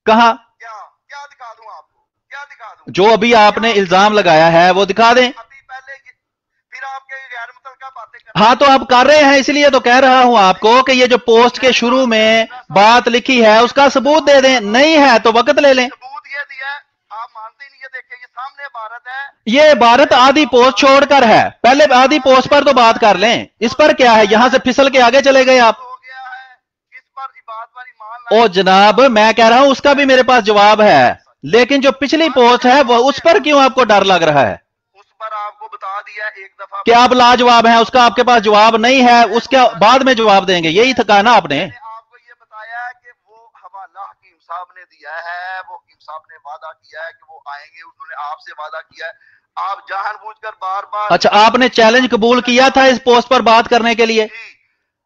[SPEAKER 1] कहाँ?
[SPEAKER 2] क्या दिखा दूं आपको? क्या दिखा दूं?
[SPEAKER 1] जो अभी आपने इल्जाम लगाया है वो दिखा दें।
[SPEAKER 2] फिर आपके गैर मुतल्लका बातें कर।
[SPEAKER 1] हाँ तो आप कर रहे हैं, इसलिए तो कह रहा हूं आपको कि ये जो पोस्ट के शुरू में बात लिखी है उसका सबूत दे दें। नहीं है तो वक्त ले लें।
[SPEAKER 2] सबूत ये दिया है, आप मानते ही नहीं। ये देखिए, ये सामने भारत है।
[SPEAKER 1] ये भारत आधी पोस्ट छोड़कर है, पहले आधी पोस्ट पर तो बात कर लें। इस पर क्या है, यहां से फिसल के आगे चले गए आप।
[SPEAKER 2] हो गया है इस पर बात पर ईमान।
[SPEAKER 1] ओ जनाब मैं कह रहा हूं उसका भी मेरे पास जवाब है, लेकिन जो पिछली पोस्ट है वो उस पर क्यों आपको डर लग रहा है?
[SPEAKER 2] उस पर आपको बता दिया एक दफा
[SPEAKER 1] कि आप लाजवाब हैं, उसका आपके पास जवाब नहीं है, उसके बाद में जवाब देंगे। यही थका ना आपने।
[SPEAKER 2] आपको ये बताया है कि वो हवाला हकीम साहब ने दिया है, वो हकीम साहब ने वादा किया है कि वो आएंगे, उन्होंने आपसे वादा किया है। आप जानबूझकर बार बार।
[SPEAKER 1] अच्छा, आपने चैलेंज कबूल किया था इस पोस्ट पर बात करने के लिए?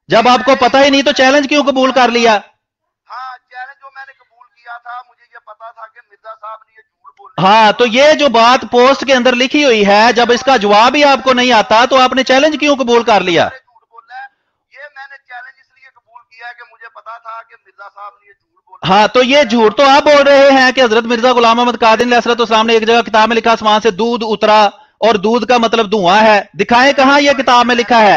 [SPEAKER 1] जब आपको पता ही नहीं तो चैलेंज क्यों कबूल कर लिया?
[SPEAKER 2] हाँ, चैलेंज जो मैंने कबूल किया था, मुझे ये पता था कि मिर्जा साहब ने ये झूठ बोल।
[SPEAKER 1] हाँ तो ये जो बात पोस्ट के अंदर लिखी हुई है, जब इसका जवाब ही आपको नहीं आता तो आपने चैलेंज क्यों कबूल कर लिया?
[SPEAKER 2] झूठ बोला है, ये मैंने चैलेंज इसलिए कबूल किया है कि मुझे पता था कि मिर्जा साहब ने ये झूठ बोला।
[SPEAKER 1] हाँ तो ये झूठ तो आप बोल रहे हैं कि हजरत मिर्जा गुलाम अहमद कादियानी अलैहिस्सलाम ने एक जगह किताब में लिखा आसमान से दूध उतरा और दूध का मतलब धुआं है। दिखाएं कहां ये किताब में लिखा है?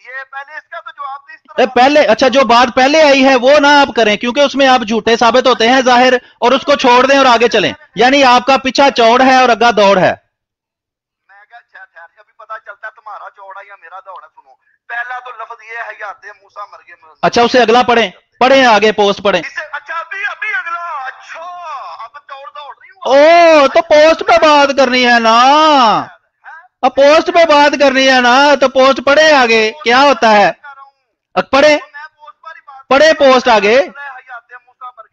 [SPEAKER 2] ये पहले इसका तो जवाब दे इस तरह।
[SPEAKER 1] पहले, अच्छा जो बात पहले आई है वो ना आप करें, क्योंकि उसमें आप झूठे साबित होते हैं जाहिर, और उसको छोड़ दें और आगे चलें। यानी आपका पीछा चौड़ है और अग्गा दौड़ है।
[SPEAKER 2] मैं ठहर, अभी पता चलता है तुम्हारा चौड़ा या मेरा दौड़ा। सुनो, पहला तो लफ्ज ये है हयाते मूसा मर गए।
[SPEAKER 1] अच्छा उसे अगला पढ़ें, पढ़ें आगे पोस्ट पढ़ें।
[SPEAKER 2] अच्छा अभी अभी अगला। अच्छा अब चौड़ दौड़ नहीं हुआ।
[SPEAKER 1] ओ तो पोस्ट पे बात करनी है ना, अब पोस्ट पे बात करनी है ना, तो पोस्ट पढ़े आगे क्या होता है। पढ़े पढ़े पोस्ट आगे।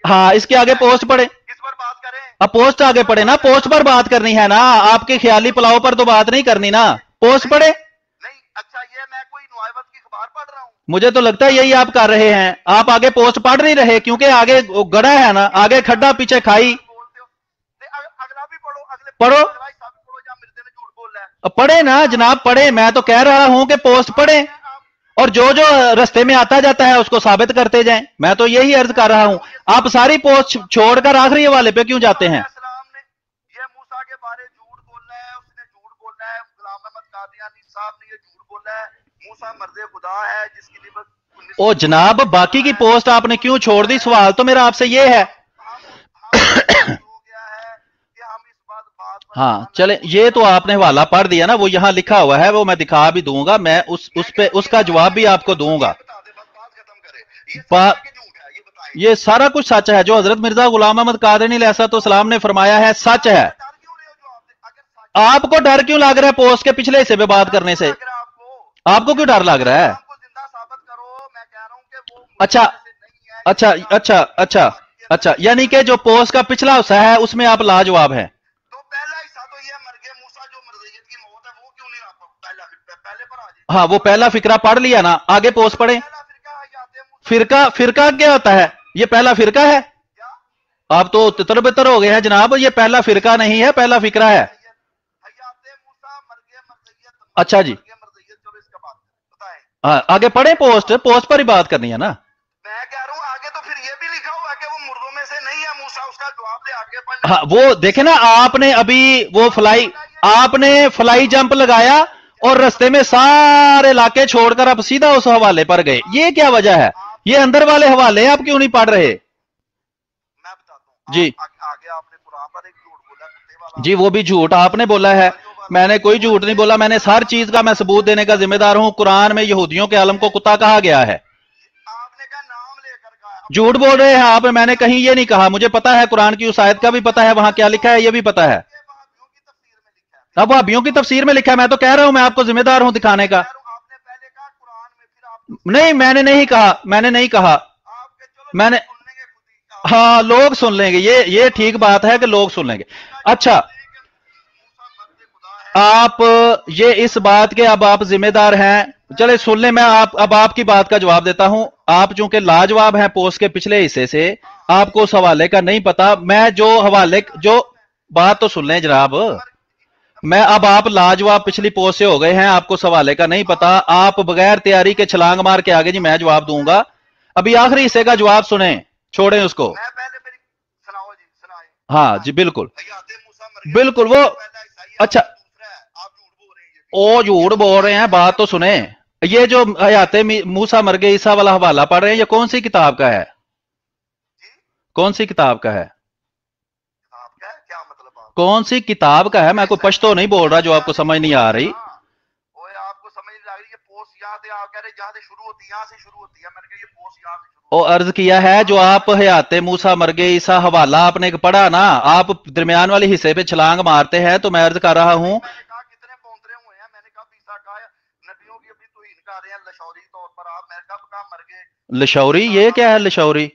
[SPEAKER 1] हाँ इसके आगे पोस्ट पढ़े।
[SPEAKER 2] इस पर बात करें।
[SPEAKER 1] अब पोस्ट आगे पढ़े ना, पोस्ट पर बात करनी है ना, आपके ख्याली पुलाव पर तो बात नहीं करनी ना। पोस्ट पढ़े।
[SPEAKER 2] नहीं, अच्छा ये मैं कोई नुआइबत की खबर पढ़ रहा हूँ।
[SPEAKER 1] मुझे तो लगता है यही आप कर रहे हैं। आप आगे पोस्ट पढ़ नहीं रहे क्योंकि आगे गड़ा है ना, आगे खड्डा पीछे खाई।
[SPEAKER 2] अगला भी पढ़ो, अगले
[SPEAKER 1] पढ़ो,
[SPEAKER 2] जहाँ मिर्जे ने झूठ बोल रहा है।
[SPEAKER 1] पढ़े ना जनाब, पढ़े। मैं तो कह रहा हूं कि पोस्ट पढ़े और जो जो रास्ते में आता जाता है उसको साबित करते जाएं। मैं तो यही अर्ज कर रहा हूं। आप सारी पोस्ट छोड़कर आखिरी वाले पे क्यों जाते हैं?
[SPEAKER 2] ये मूसा के बारे झूठ बोल रहा है, उसने झूठ बोला है, गुलाम अहमद कादियानी साहब ने ये झूठ बोला है, मूसा मर्दे खुदा है जिसकी निबत।
[SPEAKER 1] ओ जनाब बाकी की पोस्ट आपने क्यों छोड़ दी? सवाल तो मेरा आपसे ये है। हाँ चले, ये तो आपने हवाला पढ़ दिया ना, वो यहाँ लिखा हुआ है, वो मैं दिखा भी दूंगा। मैं उस पे उसका जवाब भी आपको दूंगा। ये सारा कुछ सच है जो हजरत मिर्जा गुलाम अहमद कादियानी अलैहिस्सलाम ने फरमाया है, सच है। आपको डर क्यों लग रहा है पोस्ट के पिछले हिस्से पे बात करने से? आपको क्यों डर लग रहा है? अच्छा अच्छा अच्छा अच्छा अच्छा, यानी कि जो पोस्ट का पिछला हिस्सा है उसमें आप लाजवाब है। हाँ वो पहला फिक्रा पढ़ लिया ना, आगे पोस्ट पढ़े। फिरका, फिरका क्या होता है? ये पहला फिरका है? आप तो तितर बितर हो गए हैं जनाब। ये पहला फिरका नहीं है, पहला फिक्रा है। अच्छा जी, हाँ आगे पढ़े पोस्ट, पोस्ट पर ही बात करनी है ना।
[SPEAKER 2] मैं कह रहा हूँ आगे तो फिर ये भी लिखा हुआ है कि वो मुर्दों में से नहीं है मूसा, उसका जवाब दे आगे पढ़।
[SPEAKER 1] हाँ वो देखे ना, आपने अभी वो आपने फ्लाई जंप लगाया और रस्ते में सारे इलाके छोड़कर आप सीधा उस हवाले पर गए, ये क्या वजह है? ये अंदर वाले हवाले आप क्यों नहीं पढ़ रहे?
[SPEAKER 2] मैं बताता हूँ
[SPEAKER 1] जी
[SPEAKER 2] आगे आपने कुरान पर एक झूठ बोला कुत्ते वाला,
[SPEAKER 1] जी, वो भी झूठ आपने बोला है, मैंने कोई झूठ नहीं बोला, मैंने हर चीज का मैं सबूत देने का जिम्मेदार हूं। कुरान में यहूदियों के आलम को कुत्ता कहा गया है,
[SPEAKER 2] आपने कहा नाम लेकर कहा,
[SPEAKER 1] झूठ बोल रहे हैं आप। मैंने कहीं ये नहीं कहा, मुझे पता है कुरान की उस आयत का भी पता है, वहां क्या लिखा है ये भी पता है।
[SPEAKER 2] वहाबियों की तफसीर में लिखा है।
[SPEAKER 1] अब वाबियों की तफसीर में लिखा है, मैं तो कह रहा हूं मैं आपको जिम्मेदार हूं दिखाने का।
[SPEAKER 2] आपने पहले कहा कुरान में, फिर आप
[SPEAKER 1] नहीं मैंने नहीं कहा, मैंने नहीं कहा,
[SPEAKER 2] आपके चलो
[SPEAKER 1] मैंने
[SPEAKER 2] सुन लेंगे खुद ही।
[SPEAKER 1] हाँ लोग सुन लेंगे, ये ठीक बात है कि लोग सुन लेंगे। अच्छा आप ये इस बात के अब आप जिम्मेदार हैं, चले सुन ले, मैं अब आपकी बात का जवाब देता हूं। आप चूंकि लाजवाब हैं पोस्ट के पिछले हिस्से से, आपको उस हवाले का नहीं पता। मैं जो हवाले जो बात तो सुन लें जनाब, मैं अब आप लाजवाब पिछली पोस्ट से हो गए हैं, आपको उस हवाले का नहीं पता, आप बगैर तैयारी के छलांग मार के आगे जी मैं जवाब दूंगा। अभी आखिरी हिस्से का जवाब सुने, छोड़ें उसको।
[SPEAKER 2] मैं पहले मेरी सुनाओ जी, सुनाए।
[SPEAKER 1] हाँ जी बिल्कुल
[SPEAKER 2] हयाते मूसा मर गए,
[SPEAKER 1] बिल्कुल, वो
[SPEAKER 2] पहला ईसाई है,
[SPEAKER 1] अच्छा
[SPEAKER 2] दूसरा है, आप झूठ बोल रहे हैं।
[SPEAKER 1] ओ झूठ बोल रहे हैं, बात तो सुने। ये जो हयाते मूसा मर गए ईसा वाला हवाला पढ़ रहे हैं, ये कौन सी किताब का है? कौन सी किताब का है?
[SPEAKER 2] आपका है क्या मतलब? आप
[SPEAKER 1] कौन सी किताब का है? मैं कोई पश्तो नहीं बोल रहा जो आपको समझ नहीं आ रही।
[SPEAKER 2] ओए आपको समझ नहीं आ रही, ये पोस्ट यहाँ से आप कह रहे जहाँ से शुरू होती है, यहाँ से शुरू होती है। मैंने कहा ये पोस्ट यहाँ से शुरू
[SPEAKER 1] ओ अर्ज किया है जो आप हयाते मूसा मर गए ईसा हवाला आपने पढ़ा ना, आप दरमियान वाले हिस्से पे छलांग मारते हैं, तो मैं अर्ज कर रहा हूं।
[SPEAKER 2] मैंने कहा कितने पौंतरे हुए हैं, मैंने कहा ईसा का नबियों की अभी तौहीन कर रहे हैं लशौरी तौर पर। आप मैंने कहा मर गए
[SPEAKER 1] लशौरी, ये क्या है लशौरी?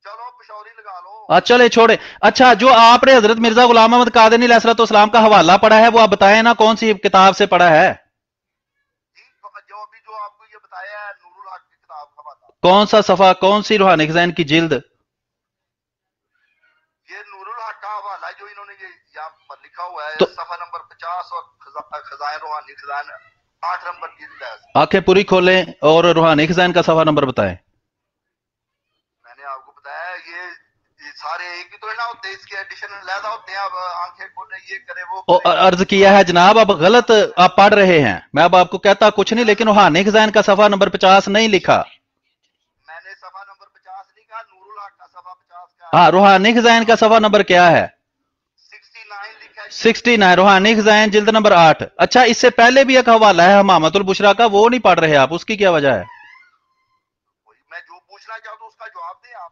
[SPEAKER 2] चलो पशौरी लगा लो।
[SPEAKER 1] चले छोड़े। अच्छा जो आपने हजरत मिर्जा गुलाम अहमद कादरी अलैहिस्सलाम का हवाला पढ़ा है, वो आप बताएं ना कौन सी किताब से पढ़ा है?
[SPEAKER 2] जो अभी जो आपको ये बताया है नूरुल हक की किताब का हवाला,
[SPEAKER 1] कौन सा सफा, कौन सी रूहानी खज़ाइन की जिल्द?
[SPEAKER 2] ये नूरुल हक का हवाला जो इन्होंने ये यहाँ पर लिखा हुआ है,
[SPEAKER 1] तो
[SPEAKER 2] सफा नंबर 50 और खजाइन रूहानी खजान 8 नंबर जिल्द है।
[SPEAKER 1] आंखें पूरी खोलें और रूहानी खज़ाइन का सफा नंबर बताएं।
[SPEAKER 2] मैंने आपको बताया ये सारे एक ही तो है ना होते, इसके एडिशन लैदा होते हैं। अब आंखें खोले ये करे वो करे।
[SPEAKER 1] अर्ज किया है जनाब, अब गलत आप पढ़ रहे हैं। मैं अब आपको कहता कुछ नहीं, लेकिन रूहानी खज़ाइन का सफा नंबर 50 नहीं लिखा।
[SPEAKER 2] मैंने सफा नंबर 50 नहीं कहा, नूरुल हक का सफा 50 का।
[SPEAKER 1] हाँ रूहानी खज़ाइन का सफा नंबर क्या है?
[SPEAKER 2] 69 लिखा है।
[SPEAKER 1] 69 रूहानी खज़ाइन जिल्द नंबर 8। अच्छा इससे पहले भी एक हवाला है हमामतुल बुशरा का, वो नहीं पढ़ रहे आप, उसकी क्या वजह है?
[SPEAKER 2] मैं जो पूछना चाहता हूँ उसका जवाब दें आप।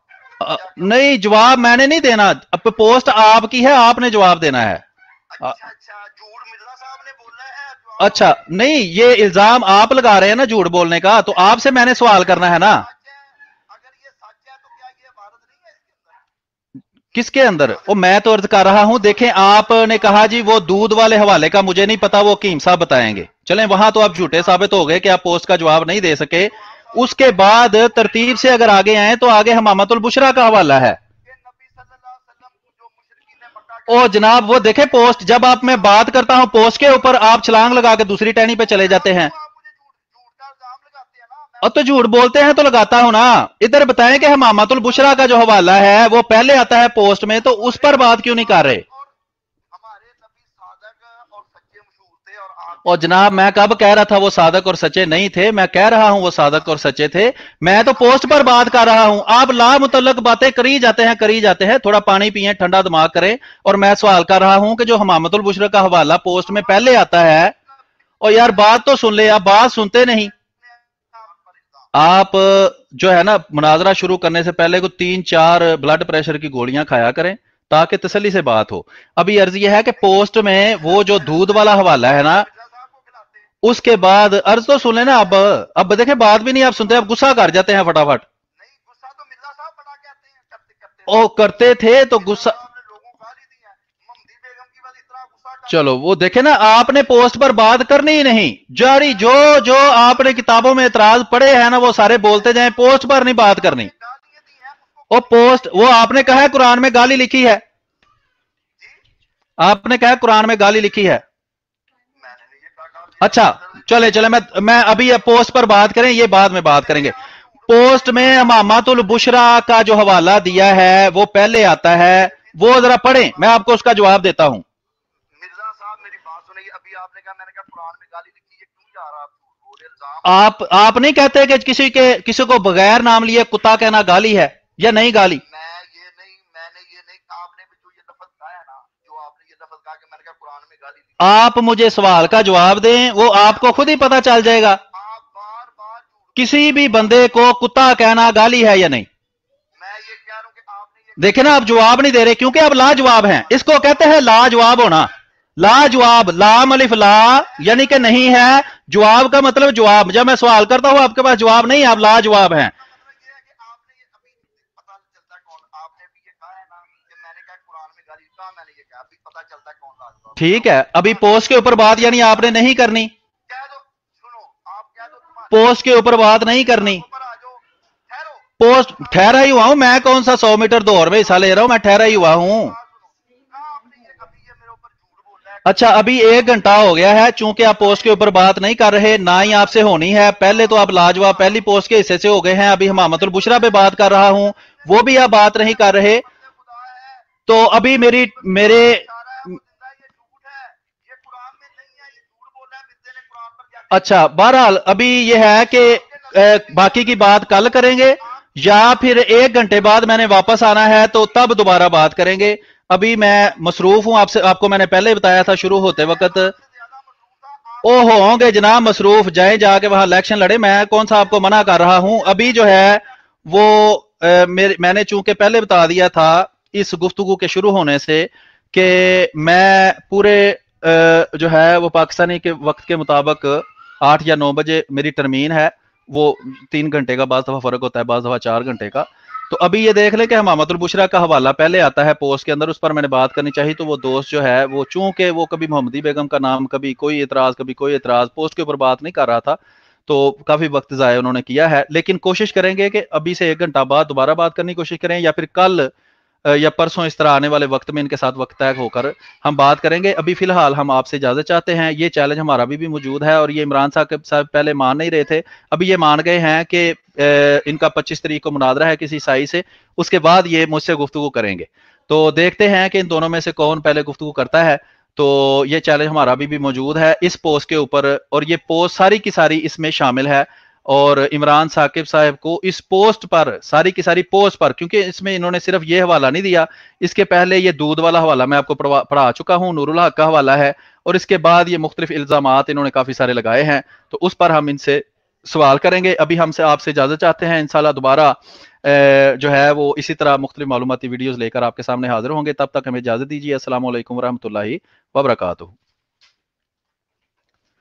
[SPEAKER 1] नहीं जवाब मैंने नहीं देना, अब पोस्ट आपकी है, आपने जवाब देना है।
[SPEAKER 2] अच्छा झूठ मिर्जा साहब ने बोला है।
[SPEAKER 1] अच्छा नहीं, ये इल्जाम आप लगा रहे हैं ना झूठ बोलने का, तो आपसे मैंने सवाल करना है ना।
[SPEAKER 2] अगर ये सच है तो क्या ये भारत नहीं है इसके अंदर?
[SPEAKER 1] किसके अंदर? वो मैं तो अर्ज कर रहा हूं, देखें आपने कहा जी वो दूध वाले हवाले का मुझे नहीं पता, वो हकीम साहब बताएंगे। चलें वहां तो आप झूठे साबित हो गए कि आप पोस्ट का जवाब नहीं दे सके। उसके बाद तरतीब से अगर आगे आए तो आगे हमामतुल बुशरा का हवाला है। ओ जनाब वो देखे पोस्ट, जब आप मैं बात करता हूं पोस्ट के ऊपर आप छलांग लगा के दूसरी टहनी पे चले जाते हैं। अब तो झूठ बोलते हैं तो लगाता हूं ना। इधर बताएं कि हमामतुल बुशरा का जो हवाला है वो पहले आता है पोस्ट में, तो उस पर बात क्यों नहीं कर रहे? और जनाब मैं कब कह रहा था वो सादक और सच्चे नहीं थे? मैं कह रहा हूं वो सादक और सच्चे थे, मैं तो पोस्ट पर बात कर रहा हूं। आप ला मुतल्लक बातें करी जाते हैं। थोड़ा पानी पिए, ठंडा दिमाग करें। और मैं सवाल कर रहा हूं कि जो हमामतुल बुशरा का हवाला पोस्ट में पहले आता है, और यार बात तो सुन ले, आप बात सुनते नहीं। आप जो है ना मुनाजरा शुरू करने से पहले को 3-4 ब्लड प्रेशर की गोलियां खाया करें ताकि तसल्ली से बात हो। अभी अर्ज यह है कि पोस्ट में वो जो दूध वाला हवाला है ना, उसके बाद अर्ज तो सुन लेना। अब देखे बात भी नहीं आप सुनते, अब गुस्सा कर जाते हैं फटाफट।
[SPEAKER 2] गुस्सा तो मिर्जा साहब बड़ा कहते हैं,
[SPEAKER 1] ओ करते थे तो गुस्सा, चलो वो देखे ना, आपने पोस्ट पर बात करनी ही नहीं। जारी जो जो आपने किताबों में एतराज पढ़े हैं ना वो सारे बोलते जाएं, पोस्ट पर नहीं बात करनी। वो पोस्ट, वो आपने कहा है कुरान में गाली लिखी है, आपने कहा कुरान में गाली लिखी है। अच्छा चले मैं अभी ये पोस्ट पर बात करें, ये बाद में बात करेंगे। पोस्ट में हमामतुल बुशरा का जो हवाला दिया है वो पहले आता है, वो जरा पढ़ें, मैं आपको उसका जवाब देता हूं।
[SPEAKER 2] मिर्जा साहब मेरी बात सुनिए, अभी आपने कहा, मैंने कहा कुरान में गाली
[SPEAKER 1] आप नहीं कहते कि किसी को बगैर नाम लिए कुत्ता कहना गाली है या नहीं गाली?
[SPEAKER 2] मैंने ये नहीं कहा, आपने भी जो ये लफ्ज कहा है ना, जो आपने ये लफ्ज कहा कि मैंने कहा कुरान में गाली लिखी,
[SPEAKER 1] आप मुझे सवाल का जवाब दें, वो आपको खुद ही पता चल जाएगा।
[SPEAKER 2] आप बार बार
[SPEAKER 1] किसी भी बंदे को कुत्ता कहना गाली है या नहीं?
[SPEAKER 2] मैं ये कह रहा हूं कि आपने ये
[SPEAKER 1] देखे ना, आप जवाब नहीं दे रहे क्योंकि आप लाजवाब हैं। इसको कहते हैं लाजवाब होना। लाजवाब, लाम अलिफ ला यानी कि नहीं है, जवाब का मतलब जवाब। जब मैं सवाल करता हूं आपके पास जवाब नहीं, आप लाजवाब हैं।
[SPEAKER 2] ये है कि आपने ये अभी पता चलता है कौन, आपने भी ये कहा है ना कि मैंने कहा कुरान में गाली कहा, मैंने ये कहा अभी पता चलता है कौन लाजवाब।
[SPEAKER 1] ठीक है, अभी पोस्ट के ऊपर बात यानी आपने नहीं करनी,
[SPEAKER 2] कह दो, सुनो आप कह दो,
[SPEAKER 1] पोस्ट के ऊपर बात नहीं करनी।
[SPEAKER 2] ऊपर आ जाओ, ठहरो,
[SPEAKER 1] पोस्ट ठहरा ही हुआ हूं मैं, कौन सा 100 मीटर दौड़ में हिस्सा ले रहा हूं, मैं ठहरा ही हुआ हूं। अच्छा, अभी 1 घंटा हो गया है, चूंकि आप पोस्ट के ऊपर बात नहीं कर रहे, ना ही आपसे होनी है। पहले तो आप लाजवाब पहली पोस्ट के हिस्से से हो गए हैं, अभी हमामतुल बुशरा पे बात कर रहा हूं, वो भी आप बात नहीं कर रहे। तो अभी मेरे अच्छा, बहरहाल अभी ये है कि बाकी की बात कल करेंगे या फिर 1 घंटे बाद मैंने वापस आना है तो तब दोबारा बात करेंगे। अभी मैं मसरूफ हूं, आपको मैंने पहले बताया था शुरू होते वक्त। ओ होंगे जनाब मसरूफ, जाए जाके वहां इलेक्शन लड़े, मैं कौन सा आपको मना कर रहा हूं। अभी जो है वो मैंने चूंकि पहले बता दिया था इस गुफ्तगू के शुरू होने से कि मैं पूरे जो है वो पाकिस्तानी के वक्त के मुताबिक 8 या 9 बजे मेरी टर्मीन है। वो 3 घंटे का बाज़ दफ़ा फ़र्क होता है, बाज़ दफ़ा 4 घंटे का। तो अभी ये देख लें कि हमामतुल बुशरा का हवाला पहले आता है पोस्ट के अंदर, उस पर मैंने बात करनी चाहिए। तो वो दोस्त जो है वो चूंकि वो कभी मोहम्मदी बेगम का नाम, कभी कोई एतराज़, कभी कोई एतराज़, पोस्ट के ऊपर बात नहीं कर रहा था, तो काफ़ी वक्त ज़ाया उन्होंने किया है। लेकिन कोशिश करेंगे कि अभी से 1 घंटा बाद दोबारा बात करने की कोशिश करें, या फिर कल या परसों इस तरह आने वाले वक्त में इनके साथ वक्त तय होकर हम बात करेंगे। अभी फिलहाल हम आपसे इजाजत चाहते हैं। ये चैलेंज हमारा भी मौजूद है और ये इमरान साहब पहले मान नहीं रहे थे, अभी ये मान गए हैं कि इनका 25 तारीख को मुनाजरा है किसी ईसाई से, उसके बाद ये मुझसे गुफ्तगू करेंगे। तो देखते हैं कि इन दोनों में से कौन पहले गुफ्तगू करता है। तो ये चैलेंज हमारा भी मौजूद है इस पोस्ट के ऊपर, और ये पोस्ट सारी की सारी इसमें शामिल है। और इमरान साकिब साहब को इस पोस्ट पर, सारी की सारी पोस्ट पर, क्योंकि इसमें इन्होंने सिर्फ ये हवाला नहीं दिया, इसके पहले ये दूध वाला हवाला मैं आपको पढ़ा चुका हूँ, नूरुल हक का हवाला है, और इसके बाद ये मुख्तलिफ इल्जामात इन्होंने काफ़ी सारे लगाए हैं। तो उस पर हम इनसे सवाल करेंगे। अभी हमसे आपसे इजाज़त चाहते हैं, इंशाल्लाह दोबारा जो है वो इसी तरह मुख्तलिफ मालूमाती वीडियोज़ लेकर आपके सामने हाजिर होंगे। तब तक हमें इजाज़त दीजिए। अस्सलाम वालेकुम रहमतुल्लाहि व बरकातुहू।